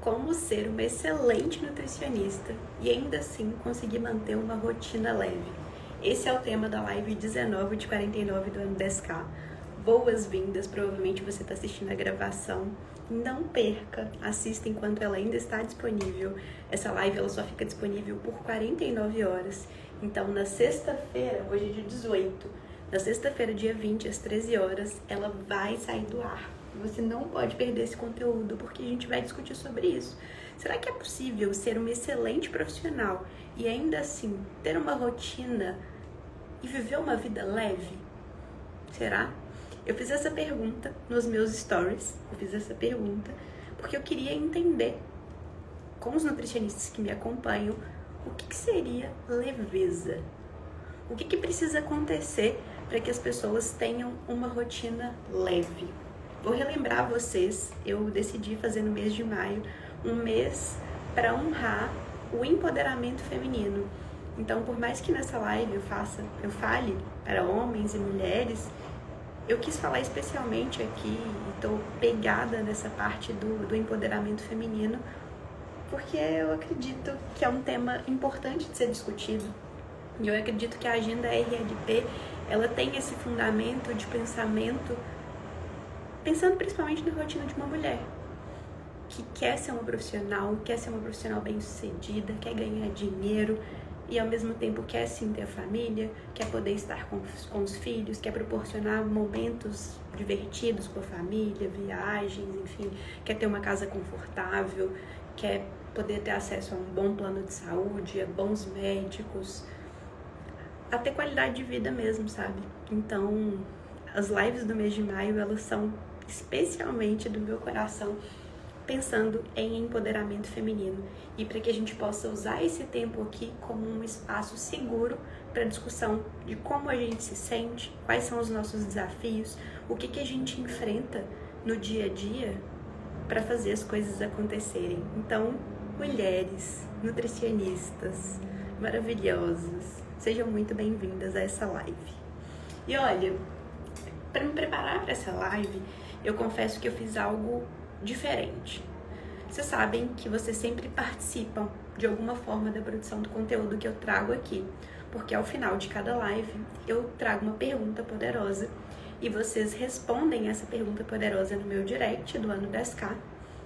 Como ser uma excelente nutricionista e ainda assim conseguir manter uma rotina leve. Esse é o tema da live 19 de 49 do ano 10K. Boas-vindas, provavelmente você está assistindo a gravação. Não perca, assista enquanto ela ainda está disponível. Essa live ela só fica disponível por 49 horas. Então na sexta-feira, hoje é dia 18, na sexta-feira, dia 20, às 13 horas, ela vai sair do ar. Você não pode perder esse conteúdo, porque a gente vai discutir sobre isso. Será que é possível ser uma excelente profissional e ainda assim ter uma rotina e viver uma vida leve? Será? Eu fiz essa pergunta nos meus stories, porque eu queria entender com os nutricionistas que me acompanham o que seria leveza. O que precisa acontecer para que as pessoas tenham uma rotina leve? Vou relembrar vocês, eu decidi fazer no mês de maio um mês para honrar o empoderamento feminino. Então, por mais que nessa live eu fale para homens e mulheres, eu quis falar especialmente aqui, e estou pegada nessa parte do empoderamento feminino, porque eu acredito que é um tema importante de ser discutido. E eu acredito que a agenda RLP, ela tem esse fundamento de pensamento, pensando principalmente na rotina de uma mulher que quer ser uma profissional bem-sucedida, quer ganhar dinheiro e ao mesmo tempo quer sim ter a família, quer poder estar com os filhos, quer proporcionar momentos divertidos com a família, viagens, enfim, quer ter uma casa confortável, quer poder ter acesso a um bom plano de saúde, a bons médicos, a ter qualidade de vida mesmo, sabe? Então, as lives do mês de maio, elas são especialmente do meu coração, pensando em empoderamento feminino e para que a gente possa usar esse tempo aqui como um espaço seguro para discussão de como a gente se sente, quais são os nossos desafios, o que a gente enfrenta no dia a dia para fazer as coisas acontecerem. Então, mulheres, nutricionistas maravilhosas, sejam muito bem-vindas a essa live. E olha, para me preparar para essa live, eu confesso que eu fiz algo diferente. Vocês sabem que vocês sempre participam de alguma forma da produção do conteúdo que eu trago aqui, porque ao final de cada live eu trago uma pergunta poderosa e vocês respondem essa pergunta poderosa no meu direct do ano 10K.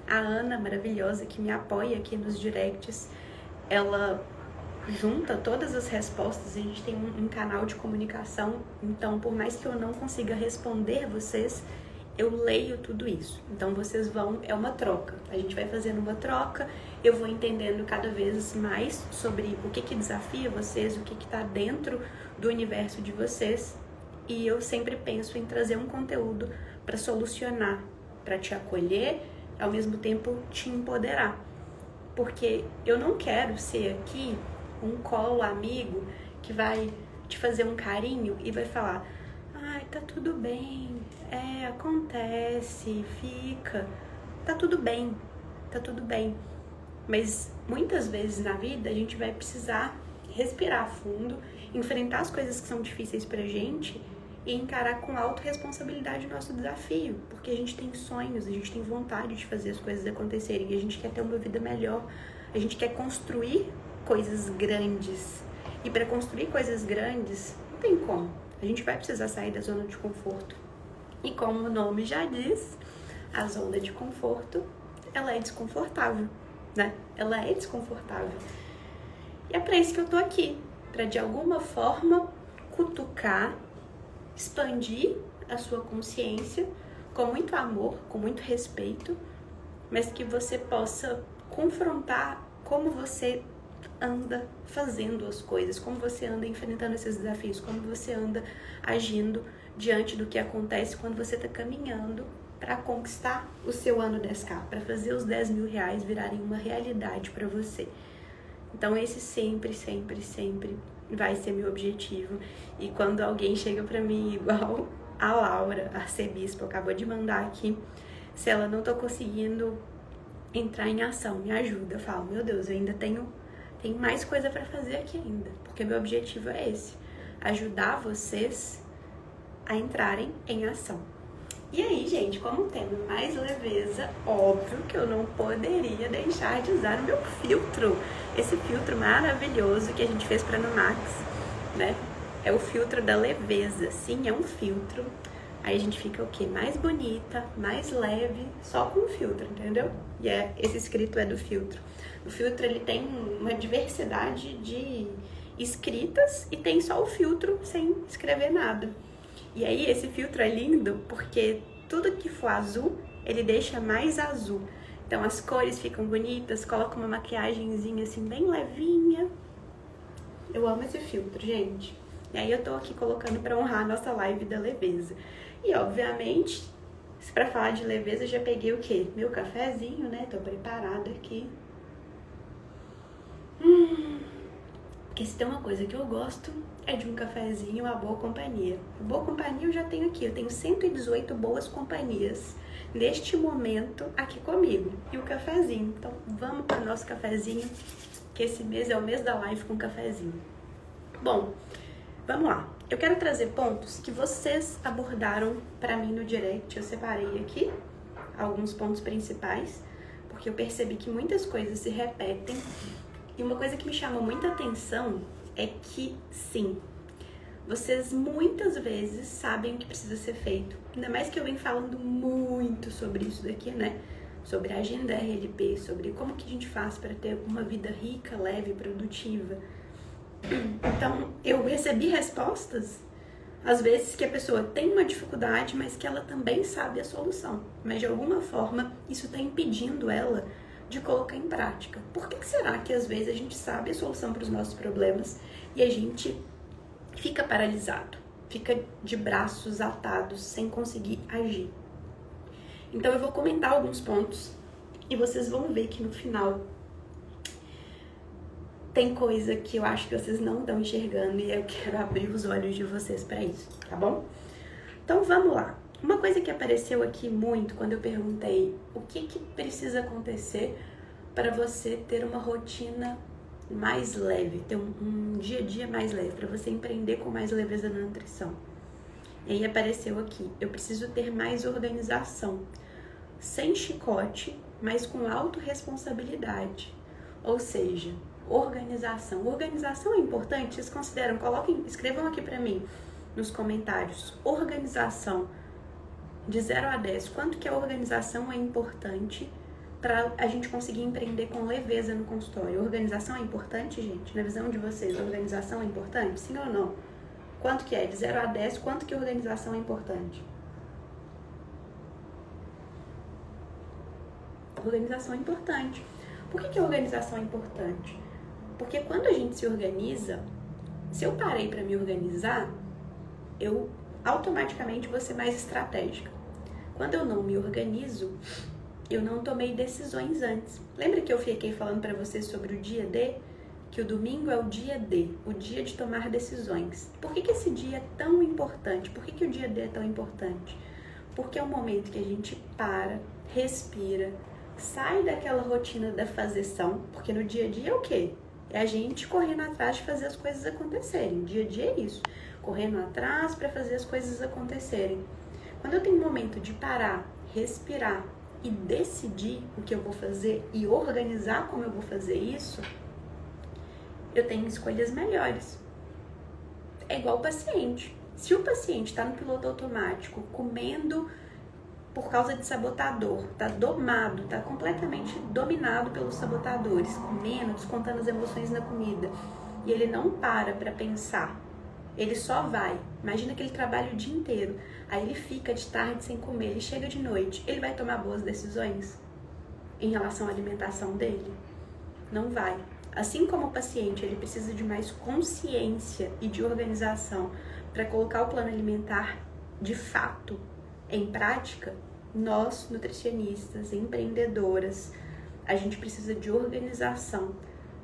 A Ana, maravilhosa, que me apoia aqui nos directs, ela junta todas as respostas. A gente tem um canal de comunicação, então por mais que eu não consiga responder vocês, eu leio tudo isso. Então vocês vão, é uma troca. A gente vai fazendo uma troca, eu vou entendendo cada vez mais sobre o que desafia vocês, o que está dentro do universo de vocês. E eu sempre penso em trazer um conteúdo para solucionar, para te acolher, ao mesmo tempo te empoderar. Porque eu não quero ser aqui um colo amigo que vai te fazer um carinho e vai falar: ai, tá tudo bem, acontece, fica, tá tudo bem. Mas muitas vezes na vida a gente vai precisar respirar fundo, enfrentar as coisas que são difíceis pra gente e encarar com autorresponsabilidade o nosso desafio, porque a gente tem sonhos, a gente tem vontade de fazer as coisas acontecerem, a gente quer ter uma vida melhor, a gente quer construir coisas grandes. E para construir coisas grandes, não tem como. A gente vai precisar sair da zona de conforto. E como o nome já diz, a zona de conforto, ela é desconfortável, né? Ela é desconfortável. E é para isso que eu tô aqui, para de alguma forma cutucar, expandir a sua consciência com muito amor, com muito respeito, mas que você possa confrontar como você anda fazendo as coisas, como você anda enfrentando esses desafios, como você anda agindo diante do que acontece quando você está caminhando para conquistar o seu ano 10K, para fazer os 10 mil reais virarem uma realidade para você. Então esse sempre vai ser meu objetivo. E quando alguém chega para mim, igual a Laura, a arcebispo, acabou de mandar aqui, se ela não tá conseguindo entrar em ação, me ajuda. Eu falo, meu Deus, eu ainda tenho mais coisa para fazer aqui ainda, porque meu objetivo é esse, ajudar vocês a entrarem em ação. E aí, gente, como tema mais leveza, óbvio que eu não poderia deixar de usar o meu filtro. Esse filtro maravilhoso que a gente fez para Numax, né? É o filtro da leveza. Sim, é um filtro. Aí a gente fica o quê? Mais bonita, mais leve, só com o filtro, entendeu? E esse escrito é do filtro. O filtro, ele tem uma diversidade de escritas e tem só o filtro sem escrever nada. E aí esse filtro é lindo porque tudo que for azul, ele deixa mais azul. Então as cores ficam bonitas, coloca uma maquiagenzinha assim bem levinha. Eu amo esse filtro, gente. E aí eu tô aqui colocando pra honrar a nossa live da leveza. E obviamente, pra falar de leveza, eu já peguei o quê? Meu cafezinho, né? Tô preparada aqui. Porque se tem uma coisa que eu gosto, é de um cafezinho, uma boa companhia. Boa companhia eu já tenho aqui, eu tenho 118 boas companhias neste momento aqui comigo. E o cafezinho, então vamos para o nosso cafezinho, que esse mês é o mês da live com cafezinho. Bom, vamos lá. Eu quero trazer pontos que vocês abordaram para mim no direct. Eu separei aqui alguns pontos principais, porque eu percebi que muitas coisas se repetem. E uma coisa que me chama muita atenção é que, sim, vocês muitas vezes sabem o que precisa ser feito. Ainda mais que eu venho falando muito sobre isso daqui, né? Sobre a agenda RLP, sobre como que a gente faz para ter uma vida rica, leve, produtiva. Então, eu recebi respostas, às vezes, que a pessoa tem uma dificuldade, mas que ela também sabe a solução. Mas, de alguma forma, isso está impedindo ela de colocar em prática. Por que será que às vezes a gente sabe a solução para os nossos problemas e a gente fica paralisado, fica de braços atados, sem conseguir agir? Então eu vou comentar alguns pontos e vocês vão ver que no final tem coisa que eu acho que vocês não estão enxergando e eu quero abrir os olhos de vocês para isso, tá bom? Então vamos lá. Uma coisa que apareceu aqui muito quando eu perguntei o que precisa acontecer para você ter uma rotina mais leve, ter um dia a dia mais leve, para você empreender com mais leveza na nutrição. E aí apareceu aqui, eu preciso ter mais organização, sem chicote, mas com autorresponsabilidade. Ou seja, organização. Organização é importante? Vocês consideram? Escrevam aqui para mim nos comentários. Organização. De 0 a 10, quanto que a organização é importante para a gente conseguir empreender com leveza no consultório? Organização é importante, gente? Na visão de vocês, organização é importante? Sim ou não? Quanto que é? De 0 a 10, quanto que a organização é importante? Organização é importante. Por que a organização é importante? Porque quando a gente se organiza, se eu parei para me organizar, eu automaticamente vou ser mais estratégica. Quando eu não me organizo, eu não tomei decisões antes. Lembra que eu fiquei falando para vocês sobre o dia D? Que o domingo é o dia D, o dia de tomar decisões. Por que esse dia é tão importante? Por que o dia D é tão importante? Porque é o momento que a gente para, respira, sai daquela rotina da fazeção, porque no dia a dia é o quê? É a gente correndo atrás de fazer as coisas acontecerem. O dia a dia é isso. Correndo atrás para fazer as coisas acontecerem. Quando eu tenho um momento de parar, respirar e decidir o que eu vou fazer e organizar como eu vou fazer isso, eu tenho escolhas melhores. É igual o paciente. Se o paciente está no piloto automático, comendo por causa de sabotador, está domado, está completamente dominado pelos sabotadores, comendo, descontando as emoções na comida, e ele não para pensar, ele só vai. Imagina que ele trabalha o dia inteiro, aí ele fica de tarde sem comer, ele chega de noite, ele vai tomar boas decisões em relação à alimentação dele? Não vai. Assim como o paciente, ele precisa de mais consciência e de organização para colocar o plano alimentar de fato em prática, nós, nutricionistas, empreendedoras, a gente precisa de organização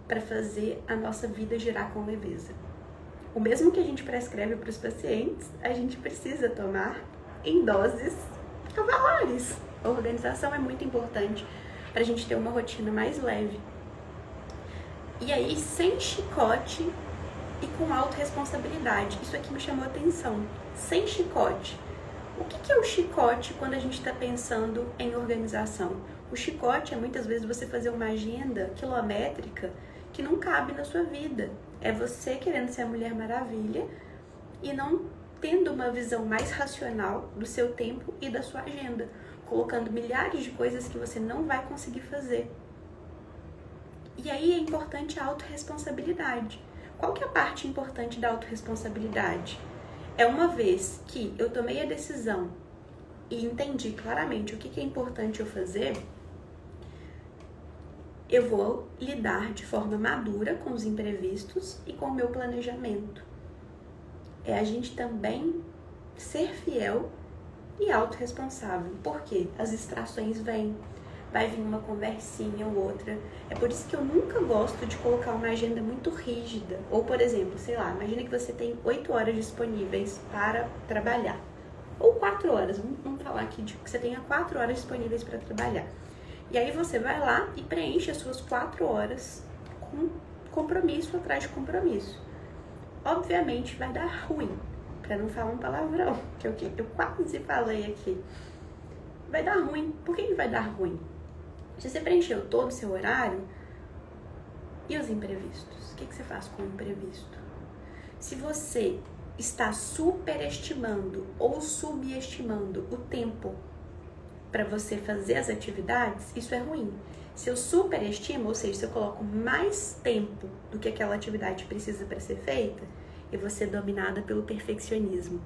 para fazer a nossa vida girar com leveza. O mesmo que a gente prescreve para os pacientes, a gente precisa tomar em doses cavalares. A organização é muito importante para a gente ter uma rotina mais leve. E aí, sem chicote e com autorresponsabilidade. Isso aqui me chamou a atenção. Sem chicote. O que é o chicote quando a gente está pensando em organização? O chicote é muitas vezes você fazer uma agenda quilométrica que não cabe na sua vida. É você querendo ser a Mulher Maravilha e não tendo uma visão mais racional do seu tempo e da sua agenda, colocando milhares de coisas que você não vai conseguir fazer. E aí é importante a autorresponsabilidade. Qual que é a parte importante da autorresponsabilidade? É uma vez que eu tomei a decisão e entendi claramente o que é importante eu fazer, eu vou lidar de forma madura com os imprevistos e com o meu planejamento. É a gente também ser fiel e autorresponsável. Por quê? As distrações vêm, vai vir uma conversinha ou outra. É por isso que eu nunca gosto de colocar uma agenda muito rígida. Ou, por exemplo, sei lá, imagina que você tem 8 horas disponíveis para trabalhar. Ou 4 horas, vamos falar aqui de que você tenha 4 horas disponíveis para trabalhar. E aí você vai lá e preenche as suas 4 horas com compromisso atrás de compromisso. Obviamente vai dar ruim, para não falar um palavrão, que é o que eu quase falei aqui. Vai dar ruim. Por que vai dar ruim? Se você preencheu todo o seu horário, e os imprevistos? O que você faz com o imprevisto? Se você está superestimando ou subestimando o tempo para você fazer as atividades, isso é ruim. Se eu superestimo, ou seja, se eu coloco mais tempo do que aquela atividade precisa para ser feita, eu vou ser dominada pelo perfeccionismo.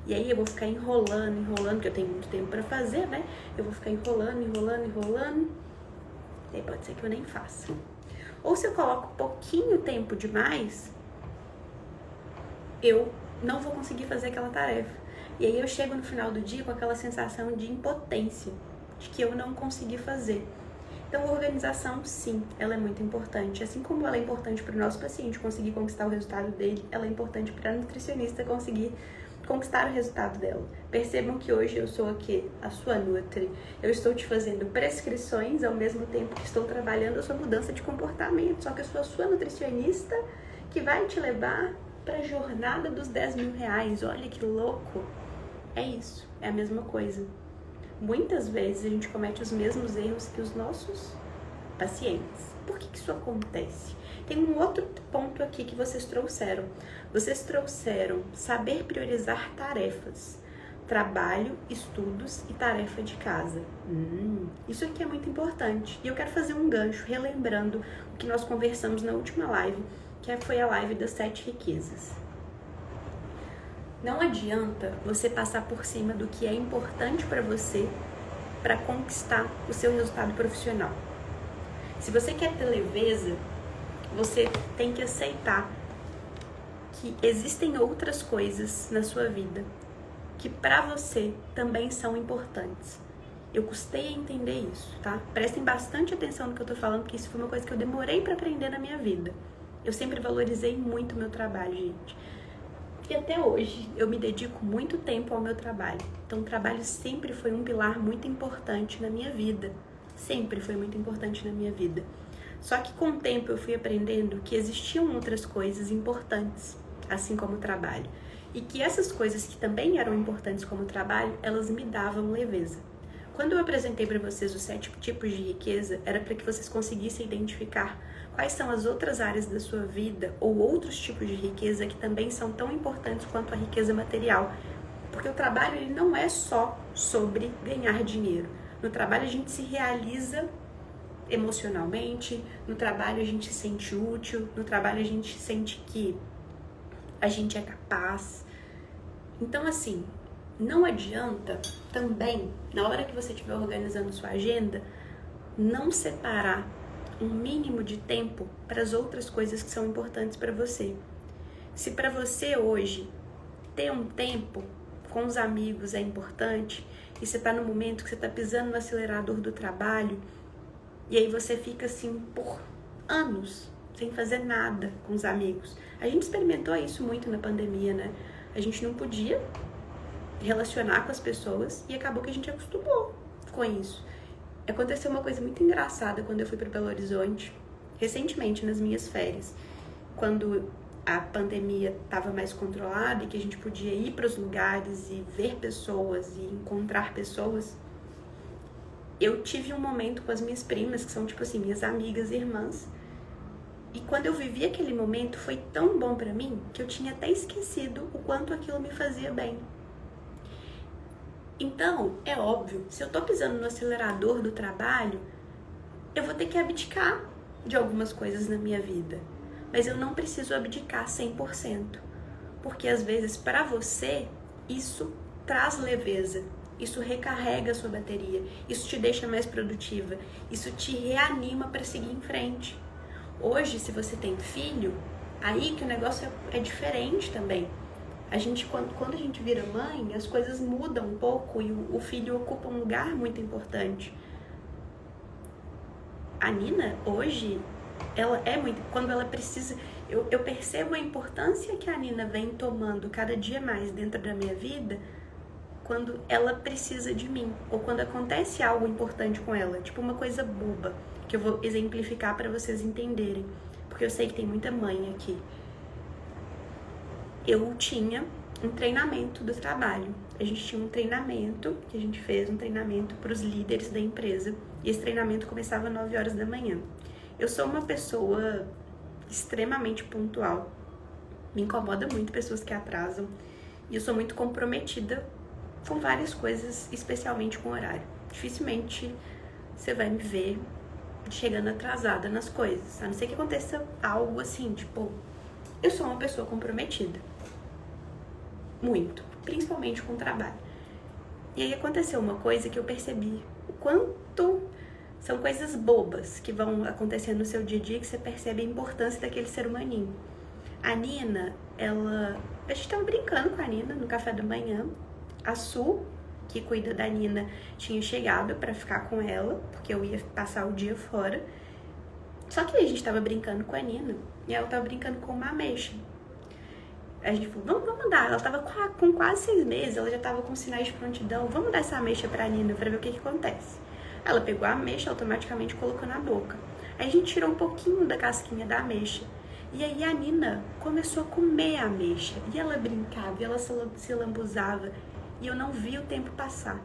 E aí eu vou ficar enrolando, porque eu tenho muito tempo para fazer, né? Eu vou ficar enrolando. E aí pode ser que eu nem faça. Ou se eu coloco pouquinho tempo demais, eu não vou conseguir fazer aquela tarefa. E aí eu chego no final do dia com aquela sensação de impotência, de que eu não consegui fazer. Então, a organização, sim, ela é muito importante. Assim como ela é importante para o nosso paciente conseguir conquistar o resultado dele, ela é importante para a nutricionista conseguir conquistar o resultado dela. Percebam que hoje eu sou aqui, a sua Nutri. Eu estou te fazendo prescrições ao mesmo tempo que estou trabalhando a sua mudança de comportamento. Só que eu sou a sua nutricionista que vai te levar para a jornada dos 10 mil reais. Olha que louco! É isso, é a mesma coisa. Muitas vezes a gente comete os mesmos erros que os nossos pacientes. Por que isso acontece? Tem um outro ponto aqui que vocês trouxeram. Vocês trouxeram saber priorizar tarefas. Trabalho, estudos e tarefa de casa. Isso aqui é muito importante. E eu quero fazer um gancho, relembrando o que nós conversamos na última live, que foi a live das 7 riquezas. Não adianta você passar por cima do que é importante para você para conquistar o seu resultado profissional. Se você quer ter leveza, você tem que aceitar que existem outras coisas na sua vida que para você também são importantes. Eu custei a entender isso, tá? Prestem bastante atenção no que eu tô falando, porque isso foi uma coisa que eu demorei para aprender na minha vida. Eu sempre valorizei muito o meu trabalho, gente. E até hoje eu me dedico muito tempo ao meu trabalho. Então o trabalho sempre foi um pilar muito importante na minha vida. Sempre foi muito importante na minha vida. Só que com o tempo eu fui aprendendo que existiam outras coisas importantes, assim como o trabalho. E que essas coisas que também eram importantes como o trabalho, elas me davam leveza. Quando eu apresentei para vocês os 7 tipos de riqueza, era para que vocês conseguissem identificar quais são as outras áreas da sua vida ou outros tipos de riqueza que também são tão importantes quanto a riqueza material. Porque o trabalho ele não é só sobre ganhar dinheiro. No trabalho a gente se realiza emocionalmente, no trabalho a gente se sente útil, no trabalho a gente sente que a gente é capaz. Então assim, não adianta também, na hora que você estiver organizando sua agenda, não separar um mínimo de tempo para as outras coisas que são importantes para você. Se para você hoje ter um tempo com os amigos é importante e você está no momento que você está pisando no acelerador do trabalho e aí você fica assim por anos sem fazer nada com os amigos. A gente experimentou isso muito na pandemia, né? A gente não podia relacionar com as pessoas e acabou que a gente acostumou com isso. Aconteceu uma coisa muito engraçada quando eu fui para Belo Horizonte, recentemente nas minhas férias, quando a pandemia estava mais controlada e que a gente podia ir para os lugares e ver pessoas e encontrar pessoas, eu tive um momento com as minhas primas, que são tipo assim, minhas amigas e irmãs, e quando eu vivi aquele momento foi tão bom pra mim que eu tinha até esquecido o quanto aquilo me fazia bem. Então, é óbvio, se eu tô pisando no acelerador do trabalho, eu vou ter que abdicar de algumas coisas na minha vida. Mas eu não preciso abdicar 100%. Porque às vezes pra você, isso traz leveza. Isso recarrega a sua bateria. Isso te deixa mais produtiva. Isso te reanima pra seguir em frente. Hoje, se você tem filho, aí que o negócio é diferente também. A gente, quando a gente vira mãe, as coisas mudam um pouco e o filho ocupa um lugar muito importante. A Nina, hoje, ela é muito... Quando ela precisa... Eu percebo a importância que a Nina vem tomando cada dia mais dentro da minha vida quando ela precisa de mim. Ou quando acontece algo importante com ela. Tipo uma coisa boba, que eu vou exemplificar para vocês entenderem. Porque eu sei que tem muita mãe aqui. Eu tinha um treinamento do trabalho. A gente tinha um treinamento, que a gente fez um treinamento para os líderes da empresa. E esse treinamento começava às 9 horas da manhã. Eu sou uma pessoa extremamente pontual. Me incomoda muito pessoas que atrasam. E eu sou muito comprometida com várias coisas, especialmente com horário. Dificilmente você vai me ver chegando atrasada nas coisas. A não ser que aconteça algo assim, tipo... Eu sou uma pessoa comprometida. Muito. Principalmente com o trabalho. E aí aconteceu uma coisa que eu percebi. O quanto são coisas bobas que vão acontecendo no seu dia a dia que você percebe a importância daquele ser humaninho. A Nina, a gente tava brincando com a Nina no café da manhã. A Su, que cuida da Nina, tinha chegado pra ficar com ela, porque eu ia passar o dia fora. Só que a gente tava brincando com a Nina e ela tava brincando com uma ameixa. A gente falou, vamos dar. Ela tava com quase 6 meses, ela já tava com sinais de prontidão. Vamos dar essa ameixa pra Nina pra ver o que acontece. Ela pegou a ameixa, automaticamente colocou na boca. Aí a gente tirou um pouquinho da casquinha da ameixa. E aí a Nina começou a comer a ameixa. E ela brincava, e ela se lambuzava. E eu não vi o tempo passar.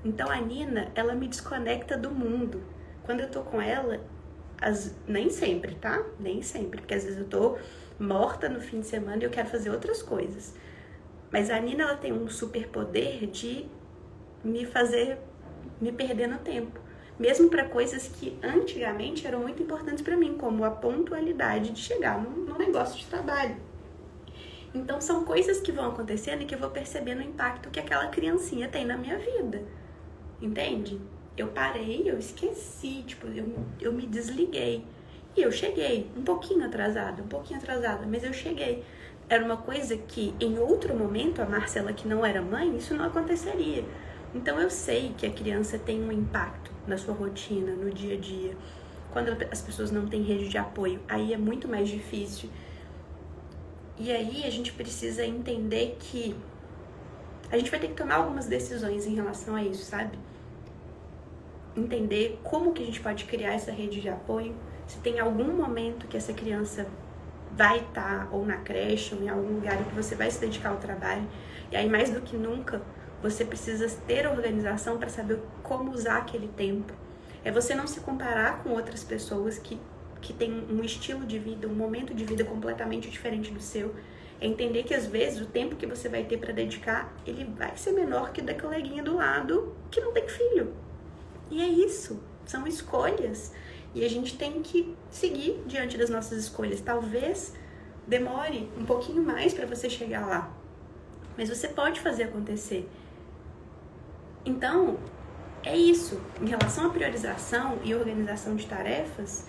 Então a Nina, ela me desconecta do mundo. Quando eu tô com ela, nem sempre, tá? Nem sempre. Porque às vezes eu tô morta no fim de semana e eu quero fazer outras coisas. Mas a Nina, ela tem um superpoder de me fazer me perder no tempo. Mesmo para coisas que antigamente eram muito importantes para mim, como a pontualidade de chegar no negócio de trabalho. Então são coisas que vão acontecendo e que eu vou percebendo o impacto que aquela criancinha tem na minha vida. Entende? Eu parei, eu esqueci, tipo, eu me desliguei. E eu cheguei, um pouquinho atrasada, mas eu cheguei. Era uma coisa que, em outro momento, a Marcela, que não era mãe, isso não aconteceria. Então eu sei que a criança tem um impacto na sua rotina, no dia a dia. Quando as pessoas não têm rede de apoio, aí é muito mais difícil. E aí a gente precisa entender que a gente vai ter que tomar algumas decisões em relação a isso, sabe? Entender como que a gente pode criar essa rede de apoio. Se tem algum momento que essa criança vai estar ou na creche ou em algum lugar em que você vai se dedicar ao trabalho. E aí mais do que nunca, você precisa ter organização para saber como usar aquele tempo. É você não se comparar com outras pessoas que têm um estilo de vida, um momento de vida completamente diferente do seu. É entender que às vezes o tempo que você vai ter para dedicar, ele vai ser menor que o da coleguinha do lado que não tem filho. E é isso, são escolhas. E a gente tem que seguir diante das nossas escolhas. Talvez demore um pouquinho mais para você chegar lá, mas você pode fazer acontecer. Então, é isso. Em relação à priorização e organização de tarefas,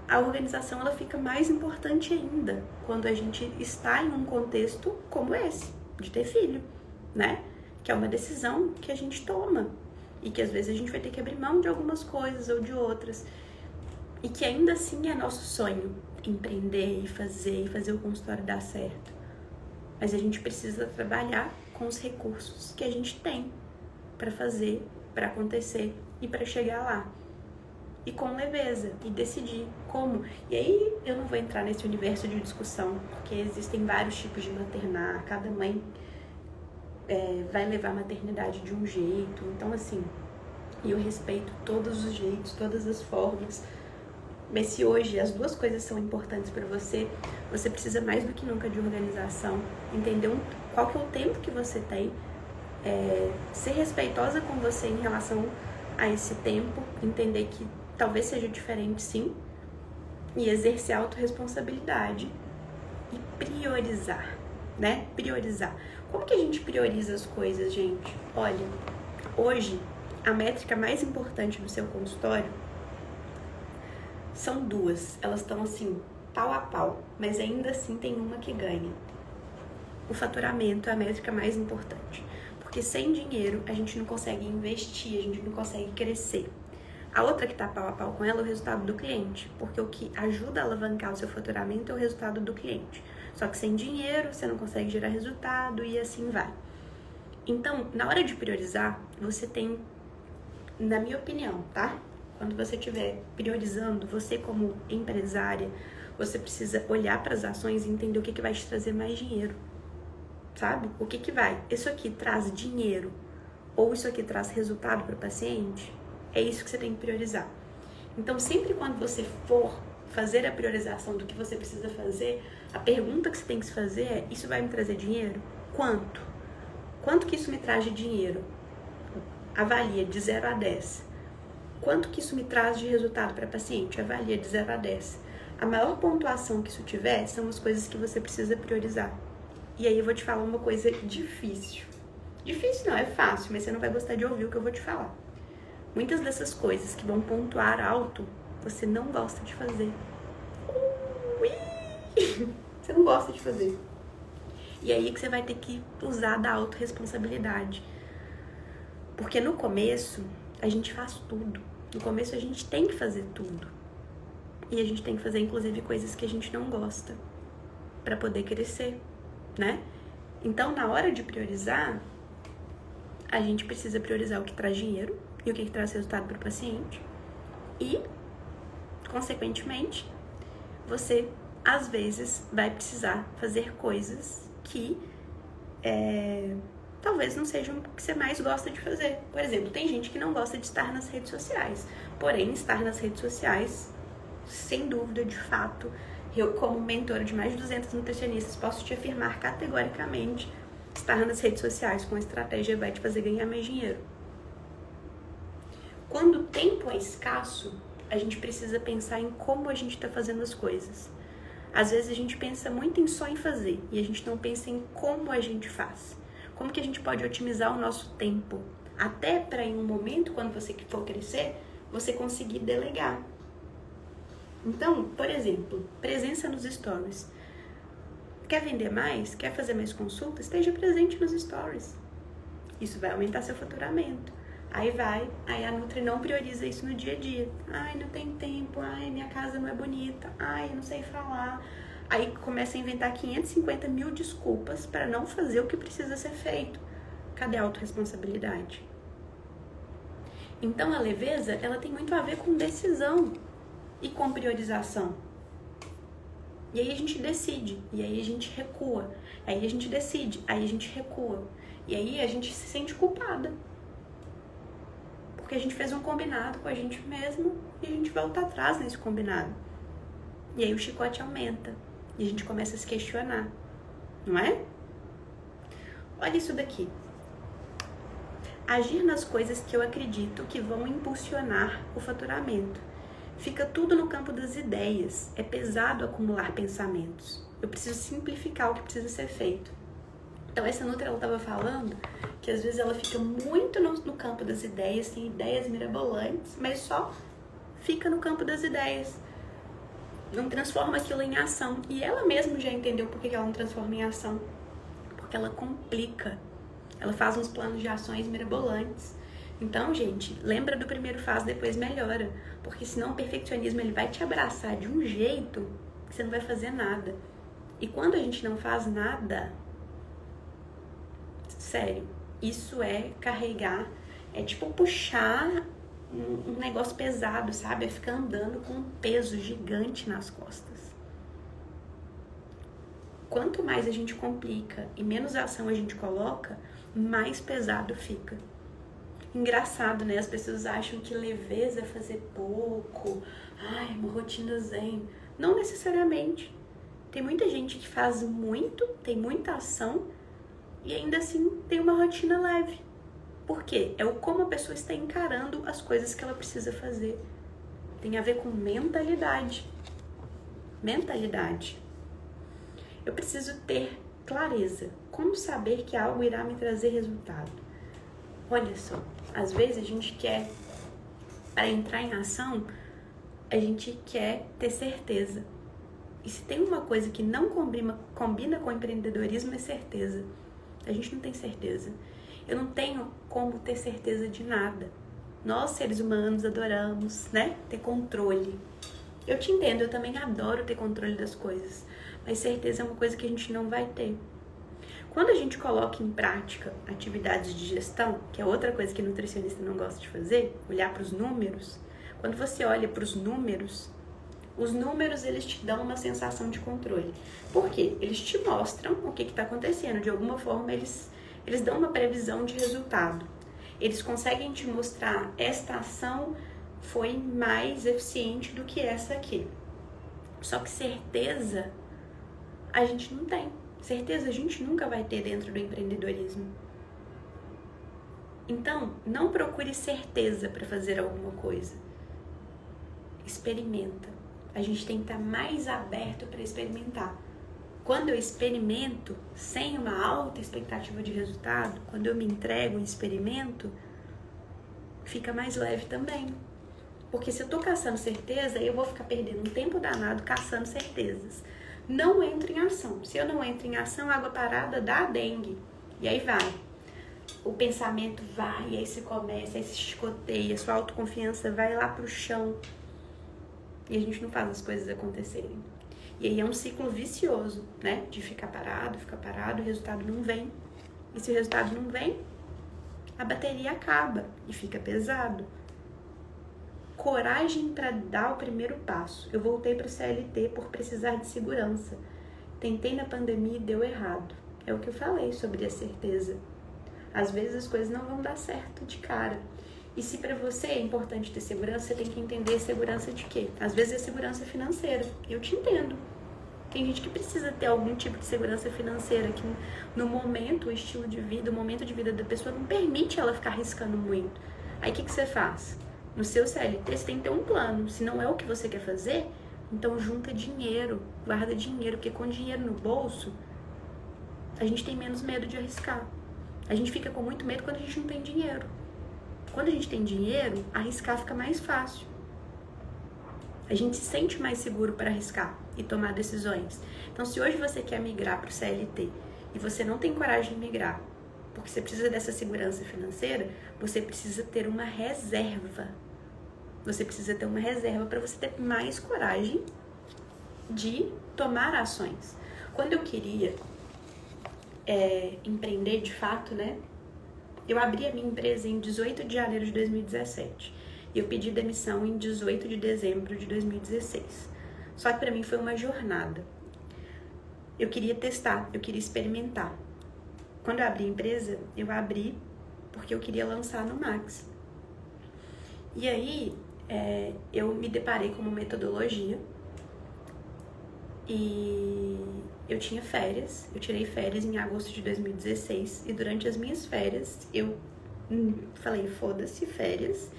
a organização ela fica mais importante ainda quando a gente está em um contexto como esse, de ter filho, né? Que é uma decisão que a gente toma e que às vezes a gente vai ter que abrir mão de algumas coisas ou de outras e que ainda assim é nosso sonho, empreender e fazer o consultório dar certo. Mas a gente precisa trabalhar com os recursos que a gente tem para fazer, para acontecer e para chegar lá. e com leveza e decidir como. E aí eu não vou entrar nesse universo de discussão, porque existem vários tipos de maternar, cada mãe vai levar a maternidade de um jeito. Então, assim, eu respeito todos os jeitos, todas as formas. Mas se hoje as duas coisas são importantes para você, você precisa mais do que nunca de organização, entender qual que é o tempo que você tem, ser respeitosa com você em relação a esse tempo, entender que talvez seja diferente sim, e exercer a autorresponsabilidade e priorizar, né? Priorizar. Como que a gente prioriza as coisas, gente? Olha, hoje a métrica mais importante do seu consultório são duas. Elas estão assim, pau a pau, mas ainda assim tem uma que ganha. O faturamento é a métrica mais importante, porque sem dinheiro a gente não consegue investir, a gente não consegue crescer. A outra que tá pau a pau com ela é o resultado do cliente, porque o que ajuda a alavancar o seu faturamento é o resultado do cliente. Só que sem dinheiro você não consegue gerar resultado e assim vai. Então, na hora de priorizar, você tem, na minha opinião, tá? Quando você estiver priorizando, você como empresária, você precisa olhar para as ações e entender o que vai te trazer mais dinheiro, sabe? O que vai? Isso aqui traz dinheiro ou isso aqui traz resultado para o paciente? É isso que você tem que priorizar. Então, sempre quando você for fazer a priorização do que você precisa fazer, a pergunta que você tem que se fazer é: isso vai me trazer dinheiro? Quanto? Quanto que isso me traz de dinheiro? Avalia de 0 a 10. Quanto que isso me traz de resultado para paciente? Avalia de 0 a 10. A maior pontuação que isso tiver são as coisas que você precisa priorizar. E aí eu vou te falar uma coisa difícil. Difícil não, é fácil, mas você não vai gostar de ouvir o que eu vou te falar. Muitas dessas coisas que vão pontuar alto, você não gosta de fazer. Você não gosta de fazer. E aí que você vai ter que usar da autorresponsabilidade. Porque no começo, a gente faz tudo. No começo, a gente tem que fazer tudo. E a gente tem que fazer, inclusive, coisas que a gente não gosta para poder crescer, né? Então, na hora de priorizar, a gente precisa priorizar o que traz dinheiro e o que traz resultado para o paciente. E, consequentemente, você, às vezes, vai precisar fazer coisas que talvez não sejam o que você mais gosta de fazer. Por exemplo, tem gente que não gosta de estar nas redes sociais. Porém, estar nas redes sociais, sem dúvida, de fato, eu, como mentora de mais de 200 nutricionistas, posso te afirmar categoricamente: estar nas redes sociais com estratégia vai te fazer ganhar mais dinheiro. Quando o tempo é escasso, a gente precisa pensar em como a gente está fazendo as coisas. Às vezes a gente pensa muito só em fazer e a gente não pensa em como a gente faz. Como que a gente pode otimizar o nosso tempo, até para em um momento, quando você for crescer, você conseguir delegar. Então, por exemplo, presença nos stories. Quer vender mais? Quer fazer mais consultas? Esteja presente nos stories. Isso vai aumentar seu faturamento. Aí a Nutri não prioriza isso no dia a dia. Ai, não tem tempo, ai, minha casa não é bonita, ai, não sei falar. Aí começa a inventar 550 mil desculpas para não fazer o que precisa ser feito. Cadê a autorresponsabilidade? Então a leveza, ela tem muito a ver com decisão e com priorização. E aí a gente decide, e aí a gente recua. Aí a gente decide, aí a gente recua. E aí a gente se sente culpada. Porque a gente fez um combinado com a gente mesmo e a gente volta atrás nesse combinado. E aí o chicote aumenta. E a gente começa a se questionar, não é? Olha isso daqui. Agir nas coisas que eu acredito que vão impulsionar o faturamento. Fica tudo no campo das ideias. É pesado acumular pensamentos. Eu preciso simplificar o que precisa ser feito. Então essa Nutri, ela estava falando que às vezes ela fica muito no campo das ideias, tem ideias mirabolantes, mas só fica no campo das ideias. Não transforma aquilo em ação. E ela mesma já entendeu por que ela não transforma em ação. Porque ela complica. Ela faz uns planos de ações mirabolantes. Então, gente, lembra do primeiro faz, depois melhora. Porque senão o perfeccionismo ele vai te abraçar de um jeito que você não vai fazer nada. E quando a gente não faz nada, sério, isso é carregar, é tipo puxar um negócio pesado, sabe? É ficar andando com um peso gigante nas costas. Quanto mais a gente complica e menos ação a gente coloca, mais pesado fica. Engraçado, né? As pessoas acham que leveza é fazer pouco, uma rotina zen. Não necessariamente. Tem muita gente que faz muito, tem muita ação e ainda assim tem uma rotina leve. Por quê? É o como a pessoa está encarando as coisas que ela precisa fazer. Tem a ver com mentalidade. Mentalidade. Eu preciso ter clareza. Como saber que algo irá me trazer resultado? Olha só, às vezes a gente quer, para entrar em ação, a gente quer ter certeza. E se tem uma coisa que não combina com empreendedorismo, é certeza. A gente não tem certeza. Eu não tenho como ter certeza de nada. Nós, seres humanos, adoramos, né? Ter controle. Eu te entendo, eu também adoro ter controle das coisas. Mas certeza é uma coisa que a gente não vai ter. Quando a gente coloca em prática atividades de gestão, que é outra coisa que nutricionista não gosta de fazer, olhar para os números. Quando você olha para os números eles te dão uma sensação de controle. Por quê? Eles te mostram o que está acontecendo. De alguma forma, eles dão uma previsão de resultado. Eles conseguem te mostrar esta ação foi mais eficiente do que essa aqui. Só que certeza a gente não tem. Certeza a gente nunca vai ter dentro do empreendedorismo. Então, não procure certeza para fazer alguma coisa. Experimenta. A gente tem que estar mais aberto para experimentar. Quando eu experimento sem uma alta expectativa de resultado, quando eu me entrego e experimento, fica mais leve também. Porque se eu tô caçando certeza, eu vou ficar perdendo um tempo danado caçando certezas. Não entro em ação. Se eu não entro em ação, água parada dá dengue. E aí vai. O pensamento vai, e aí se começa, aí se chicoteia, sua autoconfiança vai lá pro chão. E a gente não faz as coisas acontecerem. E aí é um ciclo vicioso, né? De ficar parado, o resultado não vem. E se o resultado não vem, a bateria acaba e fica pesado. Coragem para dar o primeiro passo. Eu voltei para o CLT por precisar de segurança. Tentei na pandemia e deu errado. É o que eu falei sobre a certeza. Às vezes as coisas não vão dar certo de cara. E se para você é importante ter segurança, você tem que entender segurança de quê? Às vezes é segurança financeira. Eu te entendo. Tem gente que precisa ter algum tipo de segurança financeira, que no momento, o estilo de vida, o momento de vida da pessoa não permite ela ficar arriscando muito. Aí o que você faz? No seu CLT você tem que ter um plano. Se não é o que você quer fazer, então junta dinheiro, guarda dinheiro, porque com dinheiro no bolso, a gente tem menos medo de arriscar. A gente fica com muito medo quando a gente não tem dinheiro. Quando a gente tem dinheiro, arriscar fica mais fácil. A gente se sente mais seguro para arriscar e tomar decisões. Então, se hoje você quer migrar para o CLT e você não tem coragem de migrar, porque você precisa dessa segurança financeira, você precisa ter uma reserva. Você precisa ter uma reserva para você ter mais coragem de tomar ações. Quando eu queria empreender de fato, né? Eu abri a minha empresa em 18 de janeiro de 2017 e eu pedi demissão em 18 de dezembro de 2016. Só que para mim foi uma jornada. Eu queria testar, eu queria experimentar. Quando eu abri a empresa, eu abri porque eu queria lançar no Max. E aí, eu me deparei com uma metodologia e eu tinha férias, eu tirei férias em agosto de 2016 e durante as minhas férias eu falei, foda-se, férias,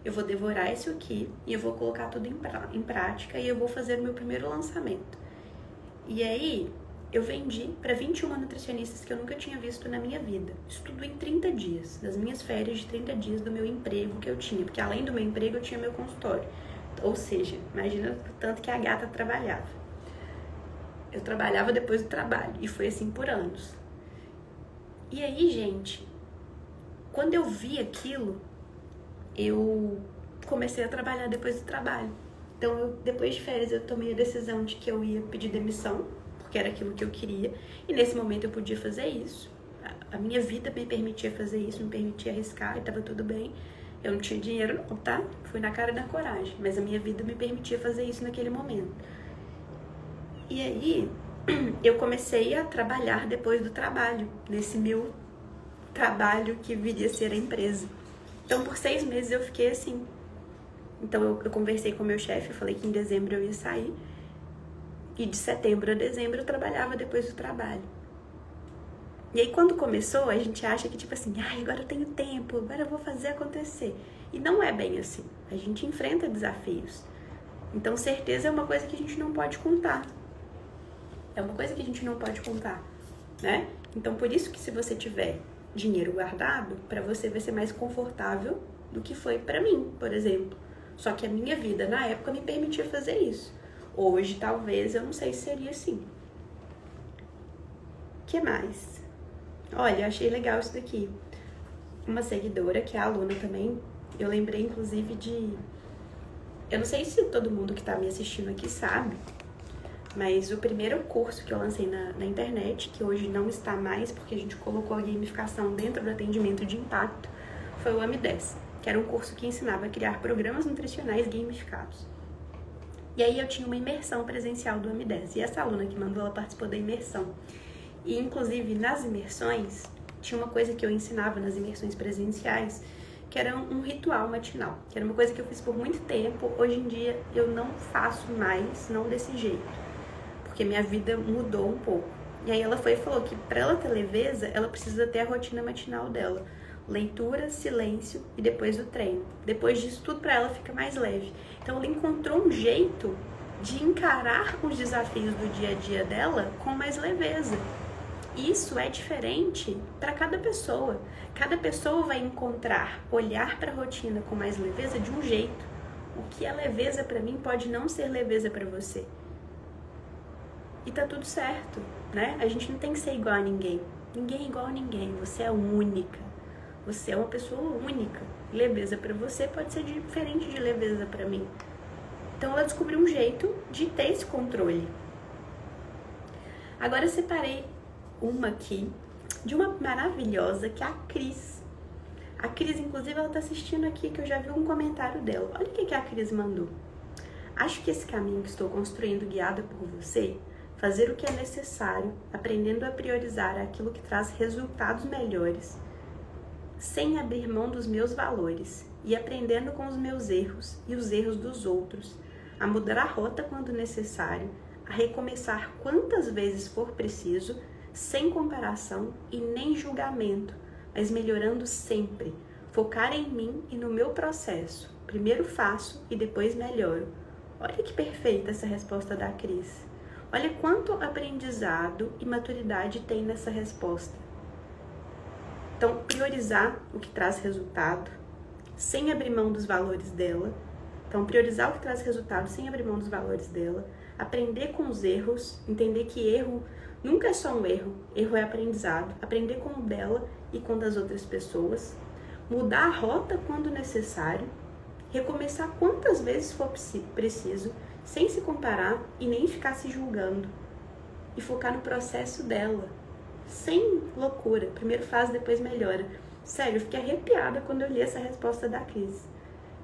eu vou devorar isso aqui e eu vou colocar tudo em prática e eu vou fazer o meu primeiro lançamento. E aí, eu vendi para 21 nutricionistas que eu nunca tinha visto na minha vida. Isso tudo em 30 dias, das minhas férias de 30 dias do meu emprego que eu tinha, porque além do meu emprego eu tinha meu consultório. Ou seja, imagina o tanto que a gata trabalhava. Eu trabalhava depois do trabalho e foi assim por anos. E aí, gente, quando eu vi aquilo, eu comecei a trabalhar depois do trabalho. Então, depois de férias, eu tomei a decisão de que eu ia pedir demissão, porque era aquilo que eu queria. E nesse momento eu podia fazer isso. A minha vida me permitia fazer isso, me permitia arriscar e estava tudo bem. Eu não tinha dinheiro não, tá? Fui na cara e na coragem, mas a minha vida me permitia fazer isso naquele momento. E aí, eu comecei a trabalhar depois do trabalho, nesse meu trabalho que viria a ser a empresa. Então, por 6 meses eu fiquei assim. Então, eu conversei com o meu chefe, eu falei que em dezembro eu ia sair. E de setembro a dezembro eu trabalhava depois do trabalho. E aí, quando começou, a gente acha que, tipo assim, agora eu tenho tempo, agora eu vou fazer acontecer. E não é bem assim. A gente enfrenta desafios. Então, certeza é uma coisa que a gente não pode contar. É uma coisa que a gente não pode contar, né? Então, por isso que se você tiver dinheiro guardado, para você vai ser mais confortável do que foi para mim, por exemplo. Só que a minha vida, na época, me permitia fazer isso. Hoje, talvez, eu não sei se seria assim. O que mais? Olha, eu achei legal isso daqui. Uma seguidora, que é aluna também, eu lembrei, inclusive, de... Eu não sei se todo mundo que tá me assistindo aqui sabe, mas o primeiro curso que eu lancei na internet, que hoje não está mais, porque a gente colocou a gamificação dentro do atendimento de impacto, foi o AMI10, que era um curso que ensinava a criar programas nutricionais gamificados. E aí eu tinha uma imersão presencial do AMI10, e essa aluna que mandou, ela participou da imersão. E, inclusive, nas imersões, tinha uma coisa que eu ensinava nas imersões presenciais, que era um ritual matinal, que era uma coisa que eu fiz por muito tempo. Hoje em dia, eu não faço mais, não desse jeito, porque minha vida mudou um pouco. E aí ela foi e falou que para ela ter leveza, ela precisa ter a rotina matinal dela. Leitura, silêncio e depois o treino. Depois disso, tudo para ela fica mais leve. Então, ela encontrou um jeito de encarar os desafios do dia a dia dela com mais leveza. Isso é diferente para cada pessoa. Cada pessoa vai encontrar, olhar para a rotina com mais leveza de um jeito. O que é leveza para mim pode não ser leveza para você. E tá tudo certo, né? A gente não tem que ser igual a ninguém. Ninguém é igual a ninguém. Você é única. Você é uma pessoa única. Leveza para você pode ser diferente de leveza para mim. Então ela descobriu um jeito de ter esse controle. Agora eu separei uma aqui, de uma maravilhosa, que é a Cris. A Cris, inclusive, ela tá assistindo aqui, que eu já vi um comentário dela. Olha o que a Cris mandou. Acho que esse caminho que estou construindo, guiada por você, fazer o que é necessário, aprendendo a priorizar aquilo que traz resultados melhores, sem abrir mão dos meus valores, e aprendendo com os meus erros e os erros dos outros, a mudar a rota quando necessário, a recomeçar quantas vezes for preciso, sem comparação e nem julgamento, mas melhorando sempre, focar em mim e no meu processo. Primeiro faço e depois melhoro. Olha que perfeita essa resposta da Cris. Olha quanto aprendizado e maturidade tem nessa resposta. Então, priorizar o que traz resultado, sem abrir mão dos valores dela. Então, priorizar o que traz resultado, sem abrir mão dos valores dela. Aprender com os erros, entender que erro nunca é só um erro, erro é aprendizado. Aprender com o dela e com o das outras pessoas. Mudar a rota quando necessário. Recomeçar quantas vezes for preciso, sem se comparar e nem ficar se julgando. E focar no processo dela, sem loucura. Primeiro faz, depois melhora. Sério, eu fiquei arrepiada quando eu li essa resposta da Cris.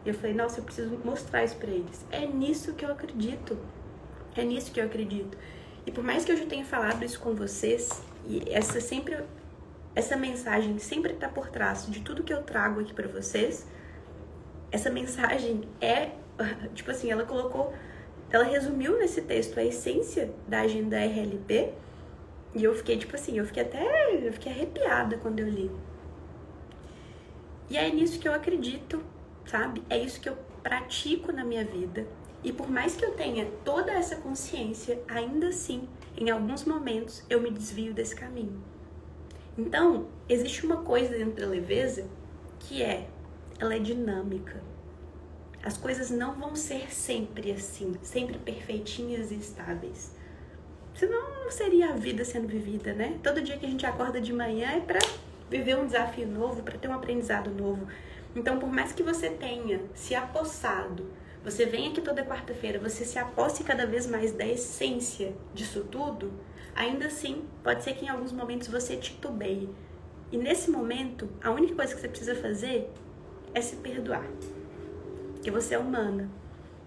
E eu falei, nossa, eu preciso mostrar isso pra eles. É nisso que eu acredito. É nisso que eu acredito. E por mais que eu já tenha falado isso com vocês, e essa mensagem sempre tá por trás de tudo que eu trago aqui pra vocês, essa mensagem é, tipo assim, ela resumiu nesse texto a essência da agenda RLP, e eu fiquei, tipo assim, eu fiquei arrepiada quando eu li. E é nisso que eu acredito, sabe? É isso que eu pratico na minha vida. E por mais que eu tenha toda essa consciência, ainda assim, em alguns momentos, eu me desvio desse caminho. Então, existe uma coisa dentro da leveza que ela é dinâmica. As coisas não vão ser sempre assim, sempre perfeitinhas e estáveis. Senão não seria a vida sendo vivida, né? Todo dia que a gente acorda de manhã é para viver um desafio novo, para ter um aprendizado novo. Então, por mais que você tenha se apossado, você vem aqui toda quarta-feira, você se aposse cada vez mais da essência disso tudo, ainda assim, pode ser que em alguns momentos você titubeie. E nesse momento, a única coisa que você precisa fazer é se perdoar. Porque você é humana,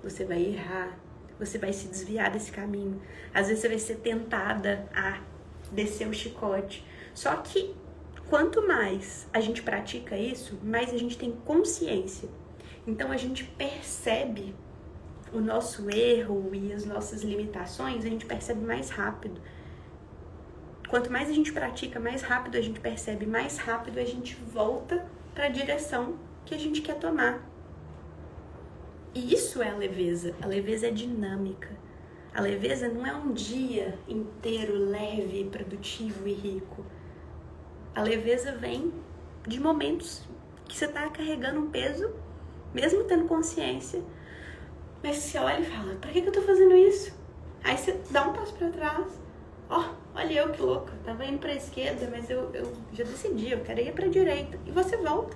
você vai errar, você vai se desviar desse caminho. Às vezes você vai ser tentada a descer o chicote. Só que quanto mais a gente pratica isso, mais a gente tem consciência. Então a gente percebe o nosso erro e as nossas limitações, a gente percebe mais rápido. Quanto mais a gente pratica, mais rápido a gente percebe, mais rápido a gente volta para a direção que a gente quer tomar. E isso é a leveza. A leveza é dinâmica. A leveza não é um dia inteiro leve, produtivo e rico. A leveza vem de momentos que você está carregando um peso, mesmo tendo consciência, mas você olha e fala, pra que eu tô fazendo isso? Aí você dá um passo pra trás. Olha eu que louca, tava indo pra esquerda, mas eu já decidi, eu quero ir pra direita. E você volta.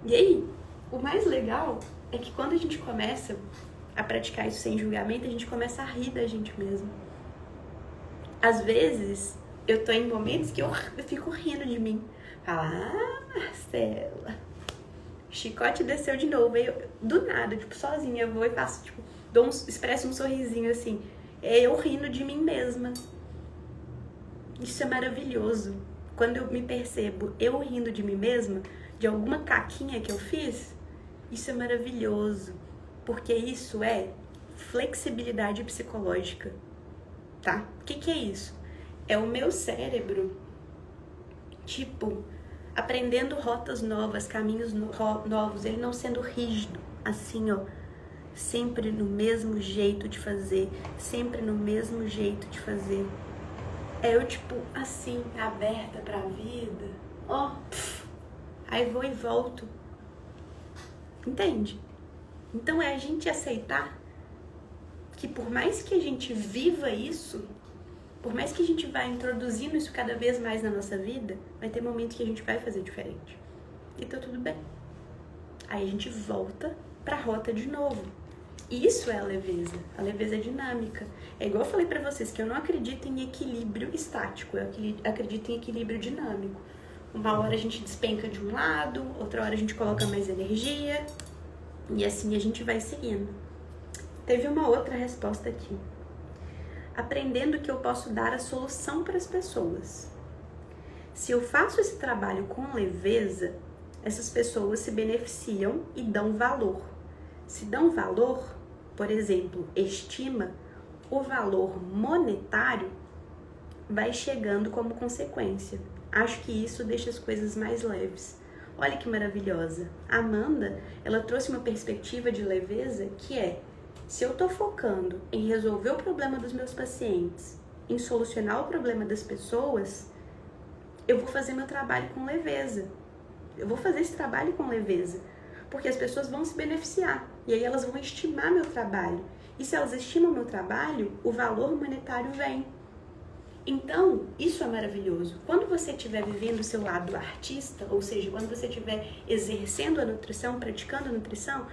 E aí, o mais legal é que quando a gente começa a praticar isso sem julgamento, a gente começa a rir da gente mesmo. Às vezes, eu tô em momentos que eu fico rindo de mim. Fala, Marcela, chicote desceu de novo. Aí eu, do nada, tipo, sozinha, eu vou e faço, tipo, expresso um sorrisinho assim. É eu rindo de mim mesma. Isso é maravilhoso. Quando eu me percebo eu rindo de mim mesma, de alguma caquinha que eu fiz, isso é maravilhoso. Porque isso é flexibilidade psicológica, tá? O que é isso? É o meu cérebro, tipo, aprendendo rotas novas, caminhos novos, ele não sendo rígido, assim, ó, sempre no mesmo jeito de fazer, sempre no mesmo jeito de fazer. É eu, tipo, assim, aberta pra vida, aí vou e volto. Entende? Então é a gente aceitar que por mais que a gente viva isso, por mais que a gente vá introduzindo isso cada vez mais na nossa vida, vai ter momentos que a gente vai fazer diferente. E tá tudo bem. Aí a gente volta pra rota de novo. Isso é a leveza. A leveza é dinâmica. É igual eu falei pra vocês que eu não acredito em equilíbrio estático, eu acredito em equilíbrio dinâmico. Uma hora a gente despenca de um lado, outra hora a gente coloca mais energia, e assim a gente vai seguindo. Teve uma outra resposta aqui. Aprendendo que eu posso dar a solução para as pessoas. Se eu faço esse trabalho com leveza, essas pessoas se beneficiam e dão valor. Se dão valor, por exemplo, estima, o valor monetário vai chegando como consequência. Acho que isso deixa as coisas mais leves. Olha que maravilhosa. A Amanda, ela trouxe uma perspectiva de leveza que é: se eu tô focando em resolver o problema dos meus pacientes, em solucionar o problema das pessoas, eu vou fazer meu trabalho com leveza. Eu vou fazer esse trabalho com leveza, porque as pessoas vão se beneficiar. E aí elas vão estimar meu trabalho. E se elas estimam meu trabalho, o valor monetário vem. Então, isso é maravilhoso. Quando você estiver vivendo o seu lado artista, ou seja, quando você estiver exercendo a nutrição, praticando a nutrição,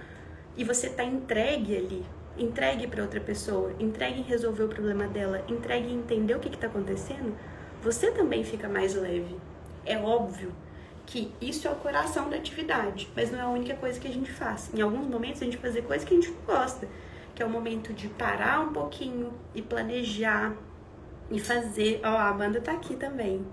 e você está entregue ali, entregue para outra pessoa, entregue em resolver o problema dela, entregue em entender o que está acontecendo, você também fica mais leve. É óbvio que isso é o coração da atividade, mas não é a única coisa que a gente faz. Em alguns momentos a gente vai fazer coisa que a gente não gosta, que é o momento de parar um pouquinho e planejar e fazer. A Amanda tá aqui também.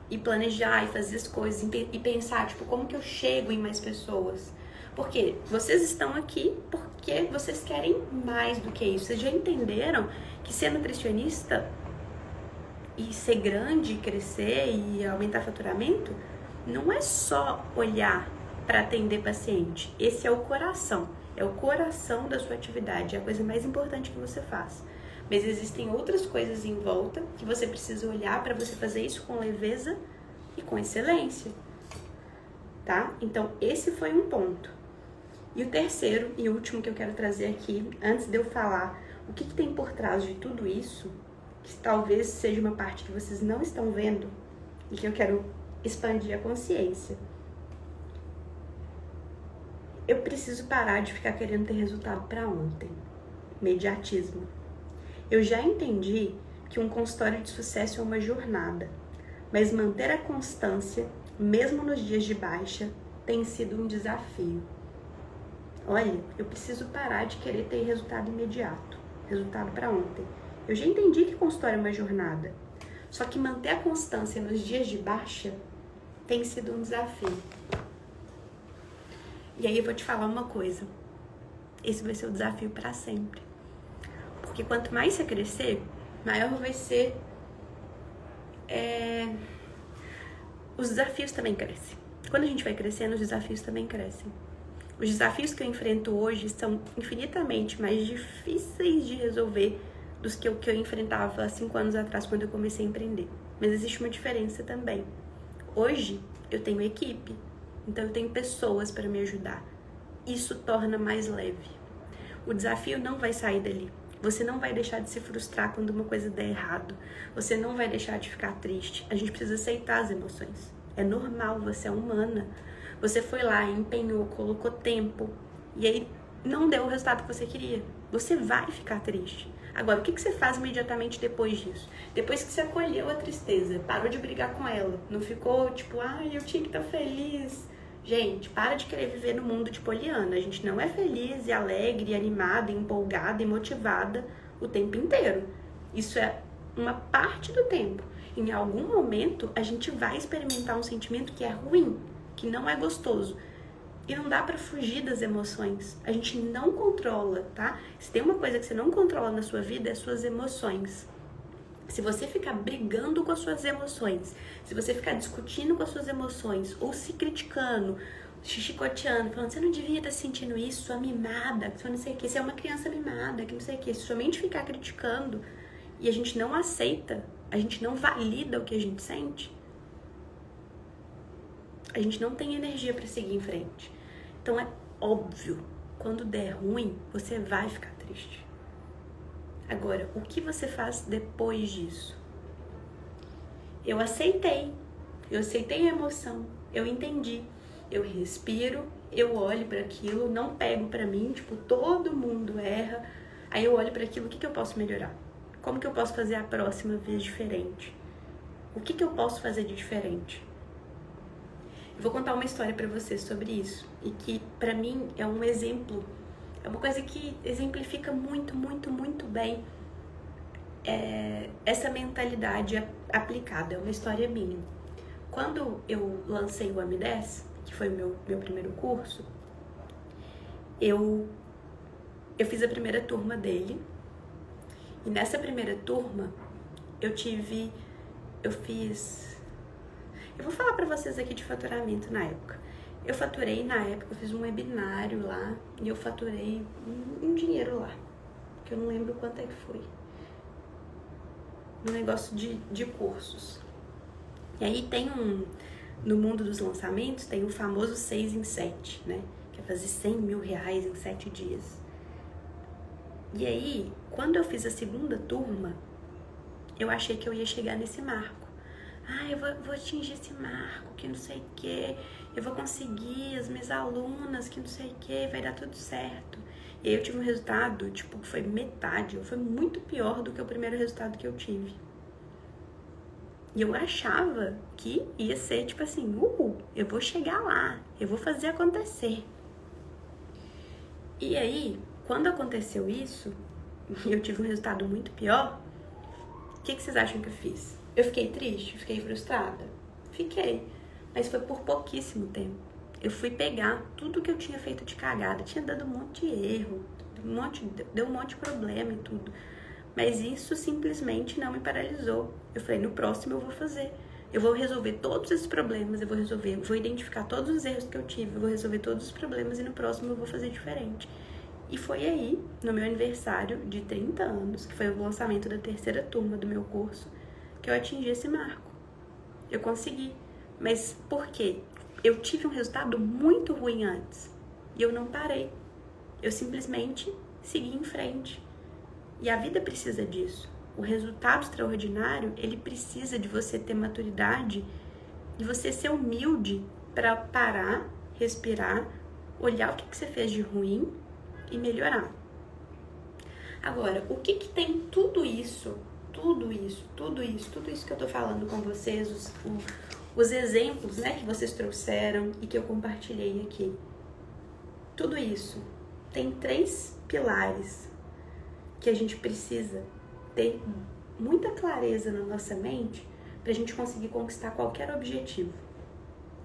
E planejar e fazer as coisas e pensar, tipo, como que eu chego em mais pessoas? Porque vocês estão aqui porque vocês querem mais do que isso. Vocês já entenderam que ser nutricionista e ser grande, crescer e aumentar faturamento não é só olhar para atender paciente. Esse é o coração. É o coração da sua atividade. É a coisa mais importante que você faz. Mas existem outras coisas em volta que você precisa olhar para você fazer isso com leveza e com excelência. Tá? Então, esse foi um ponto. E o terceiro e último que eu quero trazer aqui, antes de eu falar o que tem por trás de tudo isso, que talvez seja uma parte que vocês não estão vendo e que eu quero expandir a consciência. Eu preciso parar de ficar querendo ter resultado para ontem. Imediatismo. Eu já entendi que um consultório de sucesso é uma jornada, mas manter a constância, mesmo nos dias de baixa, tem sido um desafio. Olha, eu preciso parar de querer ter resultado imediato, resultado para ontem. Eu já entendi que consultório é uma jornada, só que manter a constância nos dias de baixa tem sido um desafio. E aí eu vou te falar uma coisa, esse vai ser o desafio para sempre. Porque quanto mais você crescer, maior vai ser... Os desafios também crescem. Quando a gente vai crescendo, os desafios também crescem. Os desafios que eu enfrento hoje são infinitamente mais difíceis de resolver do que o que eu enfrentava há 5 anos atrás, quando eu comecei a empreender. Mas existe uma diferença também. Hoje, eu tenho equipe, então eu tenho pessoas para me ajudar. Isso torna mais leve. O desafio não vai sair dali. Você não vai deixar de se frustrar quando uma coisa der errado. Você não vai deixar de ficar triste. A gente precisa aceitar as emoções. É normal, você é humana. Você foi lá, empenhou, colocou tempo e aí não deu o resultado que você queria. Você vai ficar triste. Agora, o que você faz imediatamente depois disso? Depois que você acolheu a tristeza, parou de brigar com ela, não ficou tipo, eu tinha que estar feliz. Gente, para de querer viver no mundo de Poliana. A gente não é feliz e alegre, e animada, e empolgada e motivada o tempo inteiro. Isso é uma parte do tempo. Em algum momento, a gente vai experimentar um sentimento que é ruim, que não é gostoso. E não dá pra fugir das emoções. A gente não controla, tá? Se tem uma coisa que você não controla na sua vida, é suas emoções. Se você ficar brigando com as suas emoções, se você ficar discutindo com as suas emoções, ou se criticando, se chicoteando, falando, você não devia estar sentindo isso, sua mimada, que você não sei o que, você é uma criança mimada, que não sei o que, se somente ficar criticando e a gente não aceita, a gente não valida o que a gente sente, a gente não tem energia para seguir em frente. Então é óbvio, quando der ruim, você vai ficar triste. Agora, o que você faz depois disso? Eu aceitei a emoção, eu entendi, eu respiro, eu olho para aquilo, não pego para mim, tipo, todo mundo erra, aí eu olho para aquilo, o que eu posso melhorar? Como que eu posso fazer a próxima vez diferente? O que eu posso fazer de diferente? Eu vou contar uma história para vocês sobre isso, e que para mim é um exemplo, é uma coisa que exemplifica muito, muito, muito bem essa mentalidade aplicada. É uma história minha. Quando eu lancei o AMI10, que foi o meu primeiro curso, eu fiz a primeira turma dele, e nessa primeira turma eu vou falar pra vocês aqui de faturamento na época. Eu faturei na época, eu fiz um webinário lá e eu faturei um dinheiro lá, que eu não lembro quanto é que foi. Um negócio de cursos. E aí tem no mundo dos lançamentos, tem o famoso 6 em 7, né? Que é fazer 100 mil reais em 7 dias. E aí, quando eu fiz a segunda turma, eu achei que eu ia chegar nesse marco. Eu vou atingir esse marco, que não sei o que, eu vou conseguir as minhas alunas, que não sei o que, vai dar tudo certo. E aí eu tive um resultado, tipo, que foi metade, foi muito pior do que o primeiro resultado que eu tive. E eu achava que ia ser, tipo assim, eu vou chegar lá, eu vou fazer acontecer. E aí, quando aconteceu isso, e eu tive um resultado muito pior, o que vocês acham que eu fiz? Eu fiquei triste? Fiquei frustrada? Fiquei. Mas foi por pouquíssimo tempo. Eu fui pegar tudo que eu tinha feito de cagada. Tinha dado um monte de erro, deu um monte de problema e tudo. Mas isso simplesmente não me paralisou. Eu falei, no próximo eu vou fazer. Eu vou resolver todos esses problemas, eu vou identificar todos os erros que eu tive, eu vou resolver todos os problemas e no próximo eu vou fazer diferente. E foi aí, no meu aniversário de 30 anos, que foi o lançamento da terceira turma do meu curso, que eu atingi esse marco. Eu consegui. Mas por quê? Eu tive um resultado muito ruim antes. E eu não parei. Eu simplesmente segui em frente. E a vida precisa disso. O resultado extraordinário, ele precisa de você ter maturidade, de você ser humilde para parar, respirar, olhar o que você fez de ruim e melhorar. Agora, o que tem tudo isso que eu tô falando com vocês, os exemplos, né, que vocês trouxeram e que eu compartilhei aqui. Tudo isso tem 3 pilares que a gente precisa ter muita clareza na nossa mente pra gente conseguir conquistar qualquer objetivo,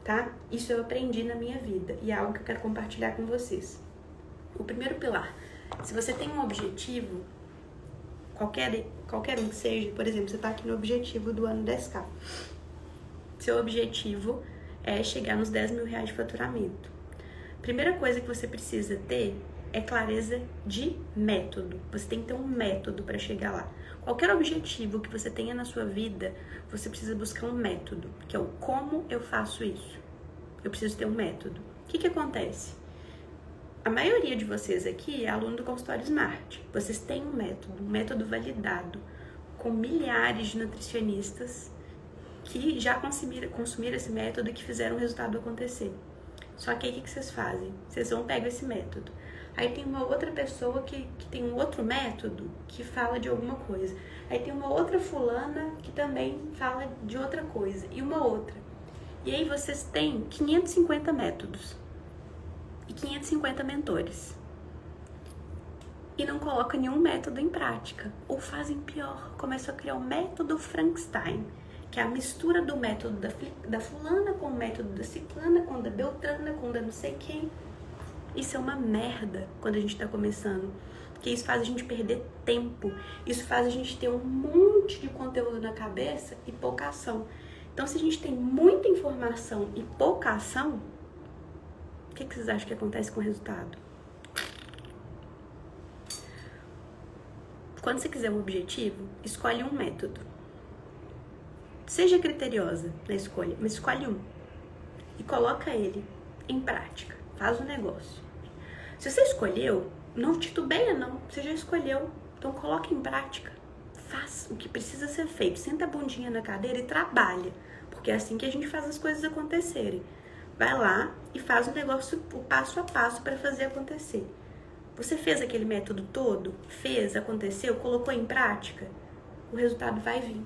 tá? Isso eu aprendi na minha vida e é algo que eu quero compartilhar com vocês. O primeiro pilar, se você tem um objetivo, qualquer um que seja, por exemplo, você tá aqui no objetivo do ano 10K. Seu objetivo é chegar nos 10 mil reais de faturamento. Primeira coisa que você precisa ter é clareza de método. Você tem que ter um método para chegar lá. Qualquer objetivo que você tenha na sua vida, você precisa buscar um método, que é o como eu faço isso. Eu preciso ter um método. O que acontece? A maioria de vocês aqui é aluno do consultório Smart. Vocês têm um método validado, com milhares de nutricionistas que já consumiram esse método e que fizeram o resultado acontecer. Só que aí o que vocês fazem? Vocês vão pegar esse método. Aí tem uma outra pessoa que tem um outro método que fala de alguma coisa. Aí tem uma outra fulana que também fala de outra coisa. E uma outra. E aí vocês têm 550 métodos. E 550 mentores. E não colocam nenhum método em prática. Ou fazem pior. Começam a criar um método Frankenstein. Que é a mistura do método da fulana com o método da ciclana, com o da beltrana, com o da não sei quem. Isso é uma merda quando a gente tá começando. Porque isso faz a gente perder tempo. Isso faz a gente ter um monte de conteúdo na cabeça e pouca ação. Então, se a gente tem muita informação e pouca ação, o que vocês acham que acontece com o resultado? Quando você quiser um objetivo, escolhe um método. Seja criteriosa na escolha, mas escolhe um. E coloca ele em prática. Faz o negócio. Se você escolheu, não titubeia não. Você já escolheu. Então coloca em prática. Faz o que precisa ser feito. Senta a bundinha na cadeira e trabalha. Porque é assim que a gente faz as coisas acontecerem. Vai lá e faz o negócio o passo a passo para fazer acontecer. Você fez aquele método todo? Fez, aconteceu, colocou em prática? O resultado vai vir.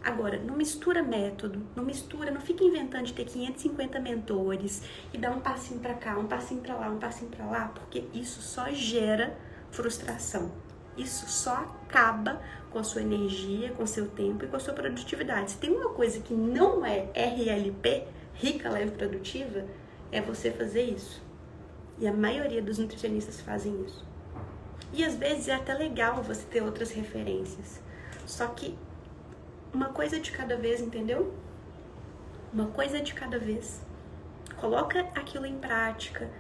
Agora, não mistura método, não fica inventando de ter 550 mentores e dar um passinho pra cá, um passinho pra lá, um passinho pra lá, porque isso só gera frustração. Isso só acaba com a sua energia, com o seu tempo e com a sua produtividade. Se tem uma coisa que não é RLP, rica, leve, produtiva, é você fazer isso. E a maioria dos nutricionistas fazem isso. E às vezes é até legal você ter outras referências. Só que uma coisa de cada vez, entendeu? Uma coisa de cada vez. Coloca aquilo em prática.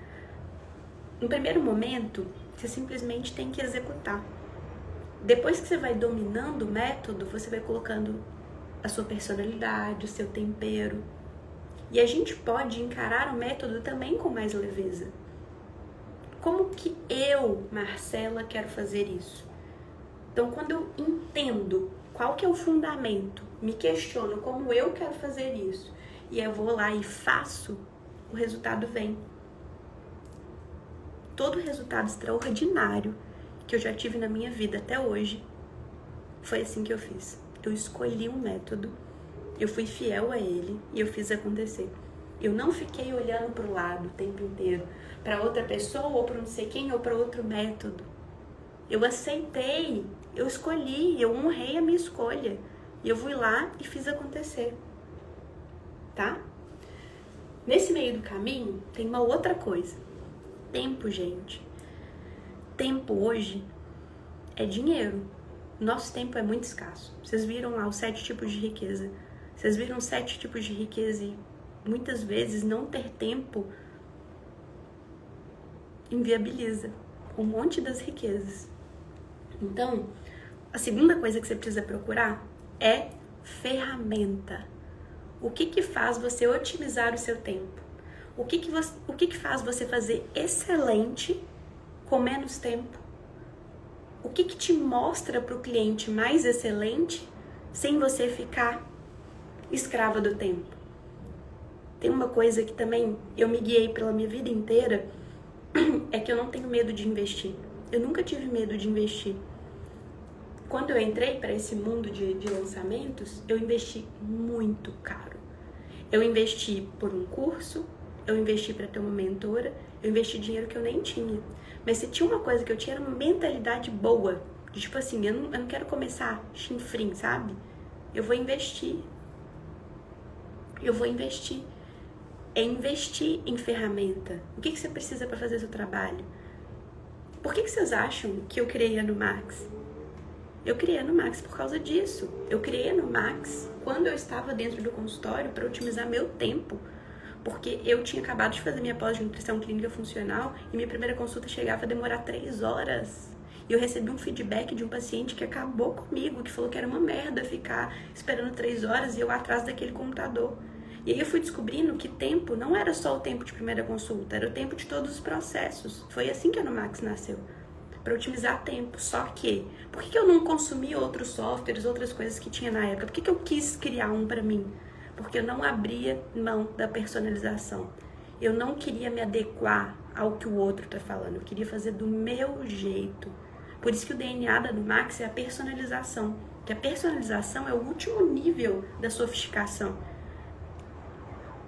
No primeiro momento, você simplesmente tem que executar. Depois que você vai dominando o método, você vai colocando a sua personalidade, o seu tempero. E a gente pode encarar o método também com mais leveza. Como que eu, Marcela, quero fazer isso? Então, quando eu entendo qual que é o fundamento, me questiono como eu quero fazer isso, e eu vou lá e faço, o resultado vem. Todo resultado extraordinário que eu já tive na minha vida até hoje, foi assim que eu fiz. Eu escolhi um método, eu fui fiel a ele e eu fiz acontecer. Eu não fiquei olhando para o lado o tempo inteiro, para outra pessoa, ou para não sei quem, ou para outro método. Eu aceitei, eu escolhi, eu honrei a minha escolha. E eu fui lá e fiz acontecer. Tá? Nesse meio do caminho, tem uma outra coisa. Tempo, gente. Tempo hoje é dinheiro. Nosso tempo é muito escasso. Vocês viram lá os 7 tipos de riqueza. Vocês viram 7 tipos de riqueza e muitas vezes não ter tempo inviabiliza um monte das riquezas. Então, a segunda coisa que você precisa procurar é ferramenta. O que faz você otimizar o seu tempo? O que faz você fazer excelente com menos tempo? O que te mostra para o cliente mais excelente sem você ficar escrava do tempo? Tem uma coisa que também eu me guiei pela minha vida inteira, é que eu não tenho medo de investir. Eu nunca tive medo de investir. Quando eu entrei para esse mundo de lançamentos, eu investi muito caro. Eu investi por um curso, eu investi para ter uma mentora, eu investi dinheiro que eu nem tinha. Mas se tinha uma coisa que eu tinha, era uma mentalidade boa. De, tipo assim, eu não quero começar chinfrim, sabe? Eu vou investir. Eu vou investir. É investir em ferramenta. O que você precisa para fazer seu trabalho? Por que vocês acham que eu criei a Numax? Eu criei a Numax por causa disso. Eu criei a Numax quando eu estava dentro do consultório para otimizar meu tempo. Porque eu tinha acabado de fazer minha pós de nutrição clínica funcional e minha primeira consulta chegava a demorar 3 horas. E eu recebi um feedback de um paciente que acabou comigo, que falou que era uma merda ficar esperando 3 horas e eu atrás daquele computador. E aí eu fui descobrindo que tempo não era só o tempo de primeira consulta, era o tempo de todos os processos. Foi assim que a Numax nasceu, para otimizar tempo. Só que, por que eu não consumi outros softwares, outras coisas que tinha na época? Por que eu quis criar um para mim? Porque eu não abria mão da personalização. Eu não queria me adequar ao que o outro está falando. Eu queria fazer do meu jeito. Por isso que o DNA da Numax é a personalização. Que a personalização é o último nível da sofisticação.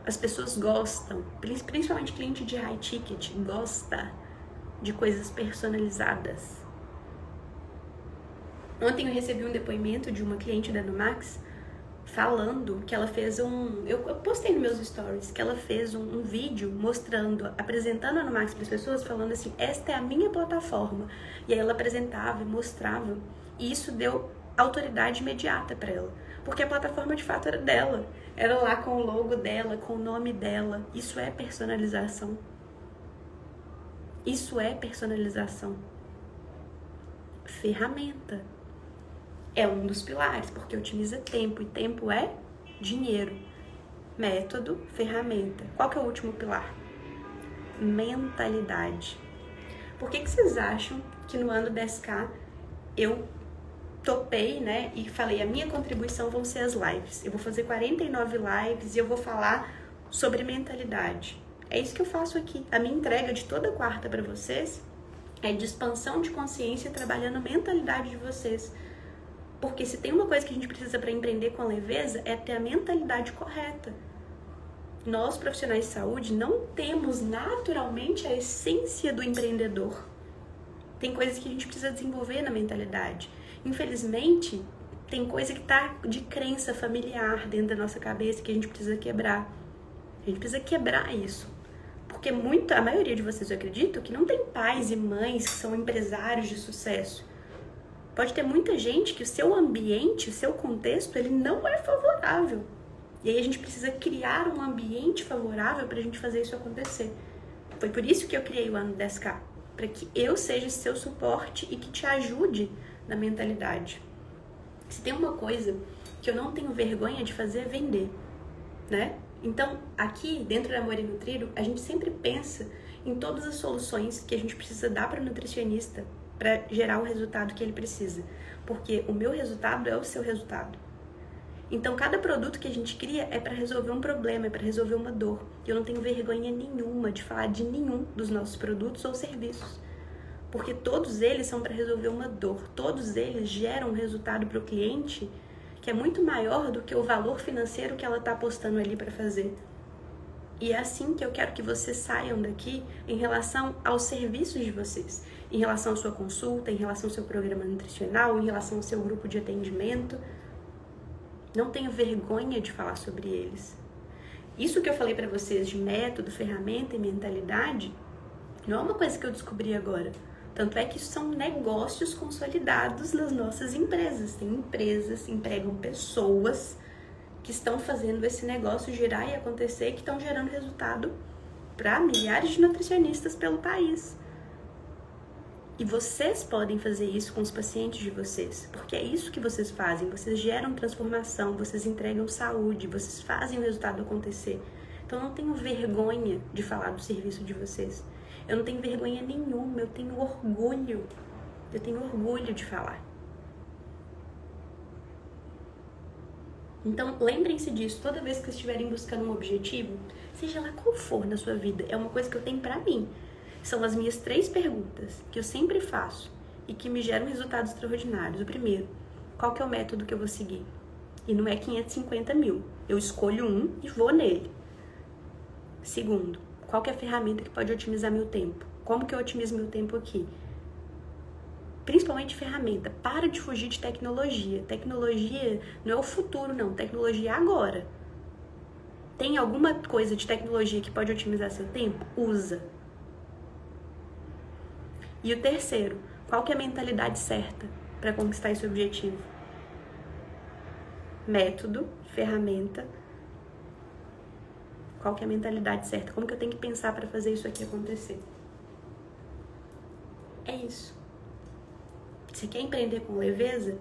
As pessoas gostam, principalmente cliente de high ticket, gosta de coisas personalizadas. Ontem eu recebi um depoimento de uma cliente da Numax falando que ela fez eu postei nos meus stories, que ela fez um vídeo mostrando, apresentando a Numax para as pessoas, falando assim, esta é a minha plataforma. E aí ela apresentava e mostrava, e isso deu autoridade imediata para ela, porque a plataforma de fato era dela, era lá com o logo dela, com o nome dela. Isso é personalização. Isso é personalização. Ferramenta é um dos pilares, porque otimiza tempo, e tempo é dinheiro. Método, ferramenta. Qual que é o último pilar? Mentalidade. Por que vocês acham que no ano 10K eu topei, né, e falei, a minha contribuição vão ser as lives. Eu vou fazer 49 lives e eu vou falar sobre mentalidade. É isso que eu faço aqui. A minha entrega de toda quarta para vocês é de expansão de consciência, trabalhando a mentalidade de vocês. Porque se tem uma coisa que a gente precisa para empreender com leveza, é ter a mentalidade correta. Nós, profissionais de saúde, não temos naturalmente a essência do empreendedor. Tem coisas que a gente precisa desenvolver na mentalidade. Infelizmente, tem coisa que está de crença familiar dentro da nossa cabeça que a gente precisa quebrar. A gente precisa quebrar isso. Porque a maioria de vocês, eu acredito, que não tem pais e mães que são empresários de sucesso. Pode ter muita gente que o seu ambiente, o seu contexto, ele não é favorável. E aí a gente precisa criar um ambiente favorável para a gente fazer isso acontecer. Foi por isso que eu criei o ano 10K. Para que eu seja seu suporte e que te ajude na mentalidade. Se tem uma coisa que eu não tenho vergonha de fazer, é vender, né? Então, aqui, dentro da Amor e Nutrido, a gente sempre pensa em todas as soluções que a gente precisa dar para o nutricionista para gerar o resultado que ele precisa. Porque o meu resultado é o seu resultado. Então, cada produto que a gente cria é para resolver um problema, é para resolver uma dor. Eu não tenho vergonha nenhuma de falar de nenhum dos nossos produtos ou serviços. Porque todos eles são para resolver uma dor. Todos eles geram um resultado para o cliente que é muito maior do que o valor financeiro que ela está apostando ali para fazer. E é assim que eu quero que vocês saiam daqui em relação aos serviços de vocês. Em relação à sua consulta, em relação ao seu programa nutricional, em relação ao seu grupo de atendimento. Não tenho vergonha de falar sobre eles. Isso que eu falei para vocês de método, ferramenta e mentalidade, não é uma coisa que eu descobri agora. Tanto é que isso são negócios consolidados nas nossas empresas. Tem empresas que empregam pessoas que estão fazendo esse negócio girar e acontecer, que estão gerando resultado para milhares de nutricionistas pelo país. E vocês podem fazer isso com os pacientes de vocês, porque é isso que vocês fazem. Vocês geram transformação, vocês entregam saúde, vocês fazem o resultado acontecer. Então, eu não tenho vergonha de falar do serviço de vocês. Eu não tenho vergonha nenhuma, eu tenho orgulho. Eu tenho orgulho de falar. Então, lembrem-se disso. Toda vez que vocês estiverem buscando um objetivo, seja lá qual for na sua vida, é uma coisa que eu tenho pra mim. São as minhas 3 perguntas que eu sempre faço e que me geram resultados extraordinários. O primeiro, qual que é o método que eu vou seguir? E não é 550 mil. Eu escolho um e vou nele. Segundo, qual que é a ferramenta que pode otimizar meu tempo? Como que eu otimizo meu tempo aqui? Principalmente ferramenta. Para de fugir de tecnologia. Tecnologia não é o futuro, não. Tecnologia é agora. Tem alguma coisa de tecnologia que pode otimizar seu tempo? Usa. E o terceiro, qual que é a mentalidade certa para conquistar esse objetivo? Método, ferramenta. Qual que é a mentalidade certa? Como que eu tenho que pensar para fazer isso aqui acontecer? É isso. Você quer empreender com leveza?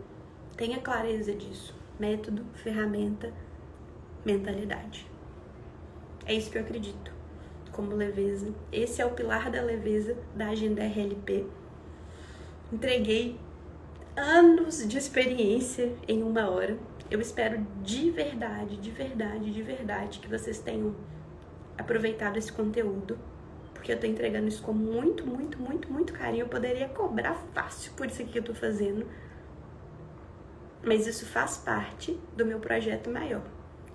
Tenha clareza disso. Método, ferramenta, mentalidade. É isso que eu acredito. Como leveza. Esse é o pilar da leveza da Agenda RLP. Entreguei anos de experiência em 1 hora. Eu espero de verdade que vocês tenham aproveitado esse conteúdo, porque eu tô entregando isso com muito carinho. Eu poderia cobrar fácil por isso aqui que eu tô fazendo, mas isso faz parte do meu projeto maior.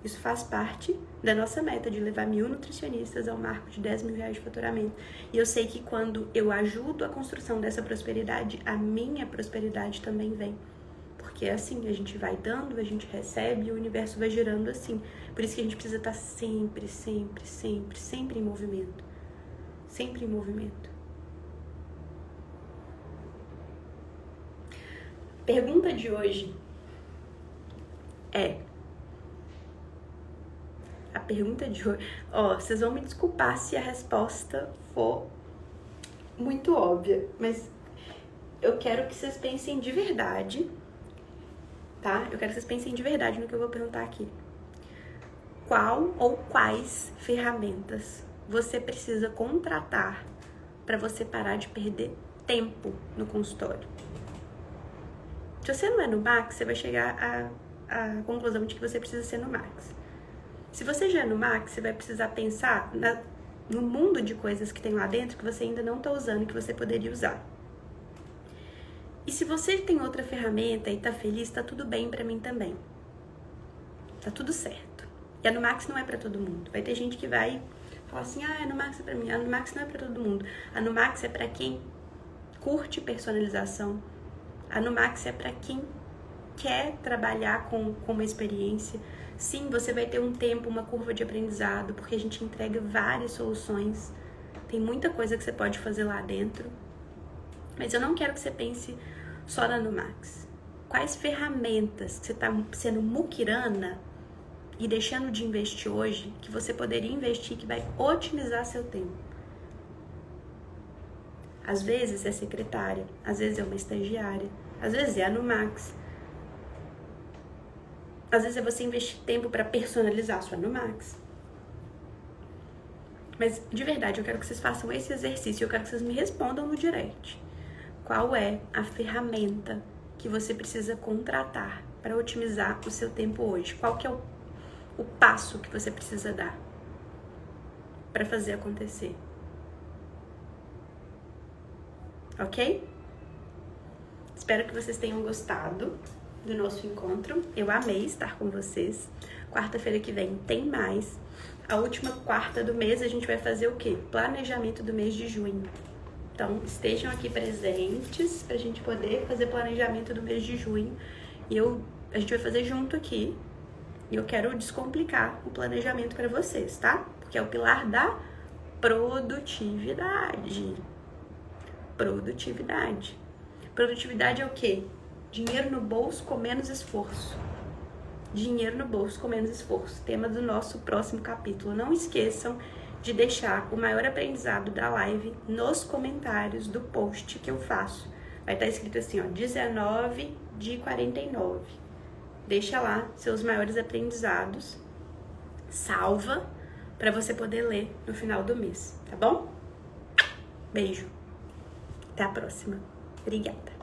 Isso faz parte da nossa meta de levar 1000 nutricionistas ao marco de 10 mil reais de faturamento. E eu sei que quando eu ajudo a construção dessa prosperidade, a minha prosperidade também vem. Porque é assim, a gente vai dando, a gente recebe e o universo vai girando assim. Por isso que a gente precisa estar sempre em movimento. Sempre em movimento. Pergunta de hoje é... A pergunta de hoje... vocês vão me desculpar se a resposta for muito óbvia, mas eu quero que vocês pensem de verdade, tá? Eu quero que vocês pensem de verdade no que eu vou perguntar aqui. Qual ou quais ferramentas você precisa contratar para você parar de perder tempo no consultório? Se você não é no Max, você vai chegar à conclusão de que você precisa ser no Max. Se você já é no Max, você vai precisar pensar no mundo de coisas que tem lá dentro que você ainda não está usando e que você poderia usar. E se você tem outra ferramenta e tá feliz, tá tudo bem pra mim também. Tá tudo certo. E a no Max não é pra todo mundo. Vai ter gente que vai falar assim, a no Max é pra mim. A no Max não é pra todo mundo. A no Max é pra quem curte personalização. A no Max é pra quem quer trabalhar com uma experiência. Sim, você vai ter um tempo, uma curva de aprendizado, porque a gente entrega várias soluções. Tem muita coisa que você pode fazer lá dentro. Mas eu não quero que você pense só na Numax. Quais ferramentas que você está sendo muquirana e deixando de investir hoje, que você poderia investir, que vai otimizar seu tempo? Às vezes é secretária, às vezes é uma estagiária, às vezes é a Numax. Às vezes é você investir tempo para personalizar a sua Numax. Mas, de verdade, eu quero que vocês façam esse exercício. Eu quero que vocês me respondam no direct. Qual é a ferramenta que você precisa contratar para otimizar o seu tempo hoje? Qual que é o passo que você precisa dar para fazer acontecer? Ok? Espero que vocês tenham gostado do nosso encontro. Eu amei estar com vocês. Quarta-feira que vem tem mais. A última quarta do mês a gente vai fazer o quê? Planejamento do mês de junho. Então, estejam aqui presentes pra gente poder fazer planejamento do mês de junho. E a gente vai fazer junto aqui. E eu quero descomplicar o planejamento pra vocês, tá? Porque é o pilar da produtividade. Produtividade. Produtividade é o quê? Dinheiro no bolso com menos esforço. Dinheiro no bolso com menos esforço. Tema do nosso próximo capítulo. Não esqueçam de deixar o maior aprendizado da live nos comentários do post que eu faço. Vai estar escrito assim, 19 de 49. Deixa lá seus maiores aprendizados. Salva para você poder ler no final do mês, tá bom? Beijo. Até a próxima. Obrigada.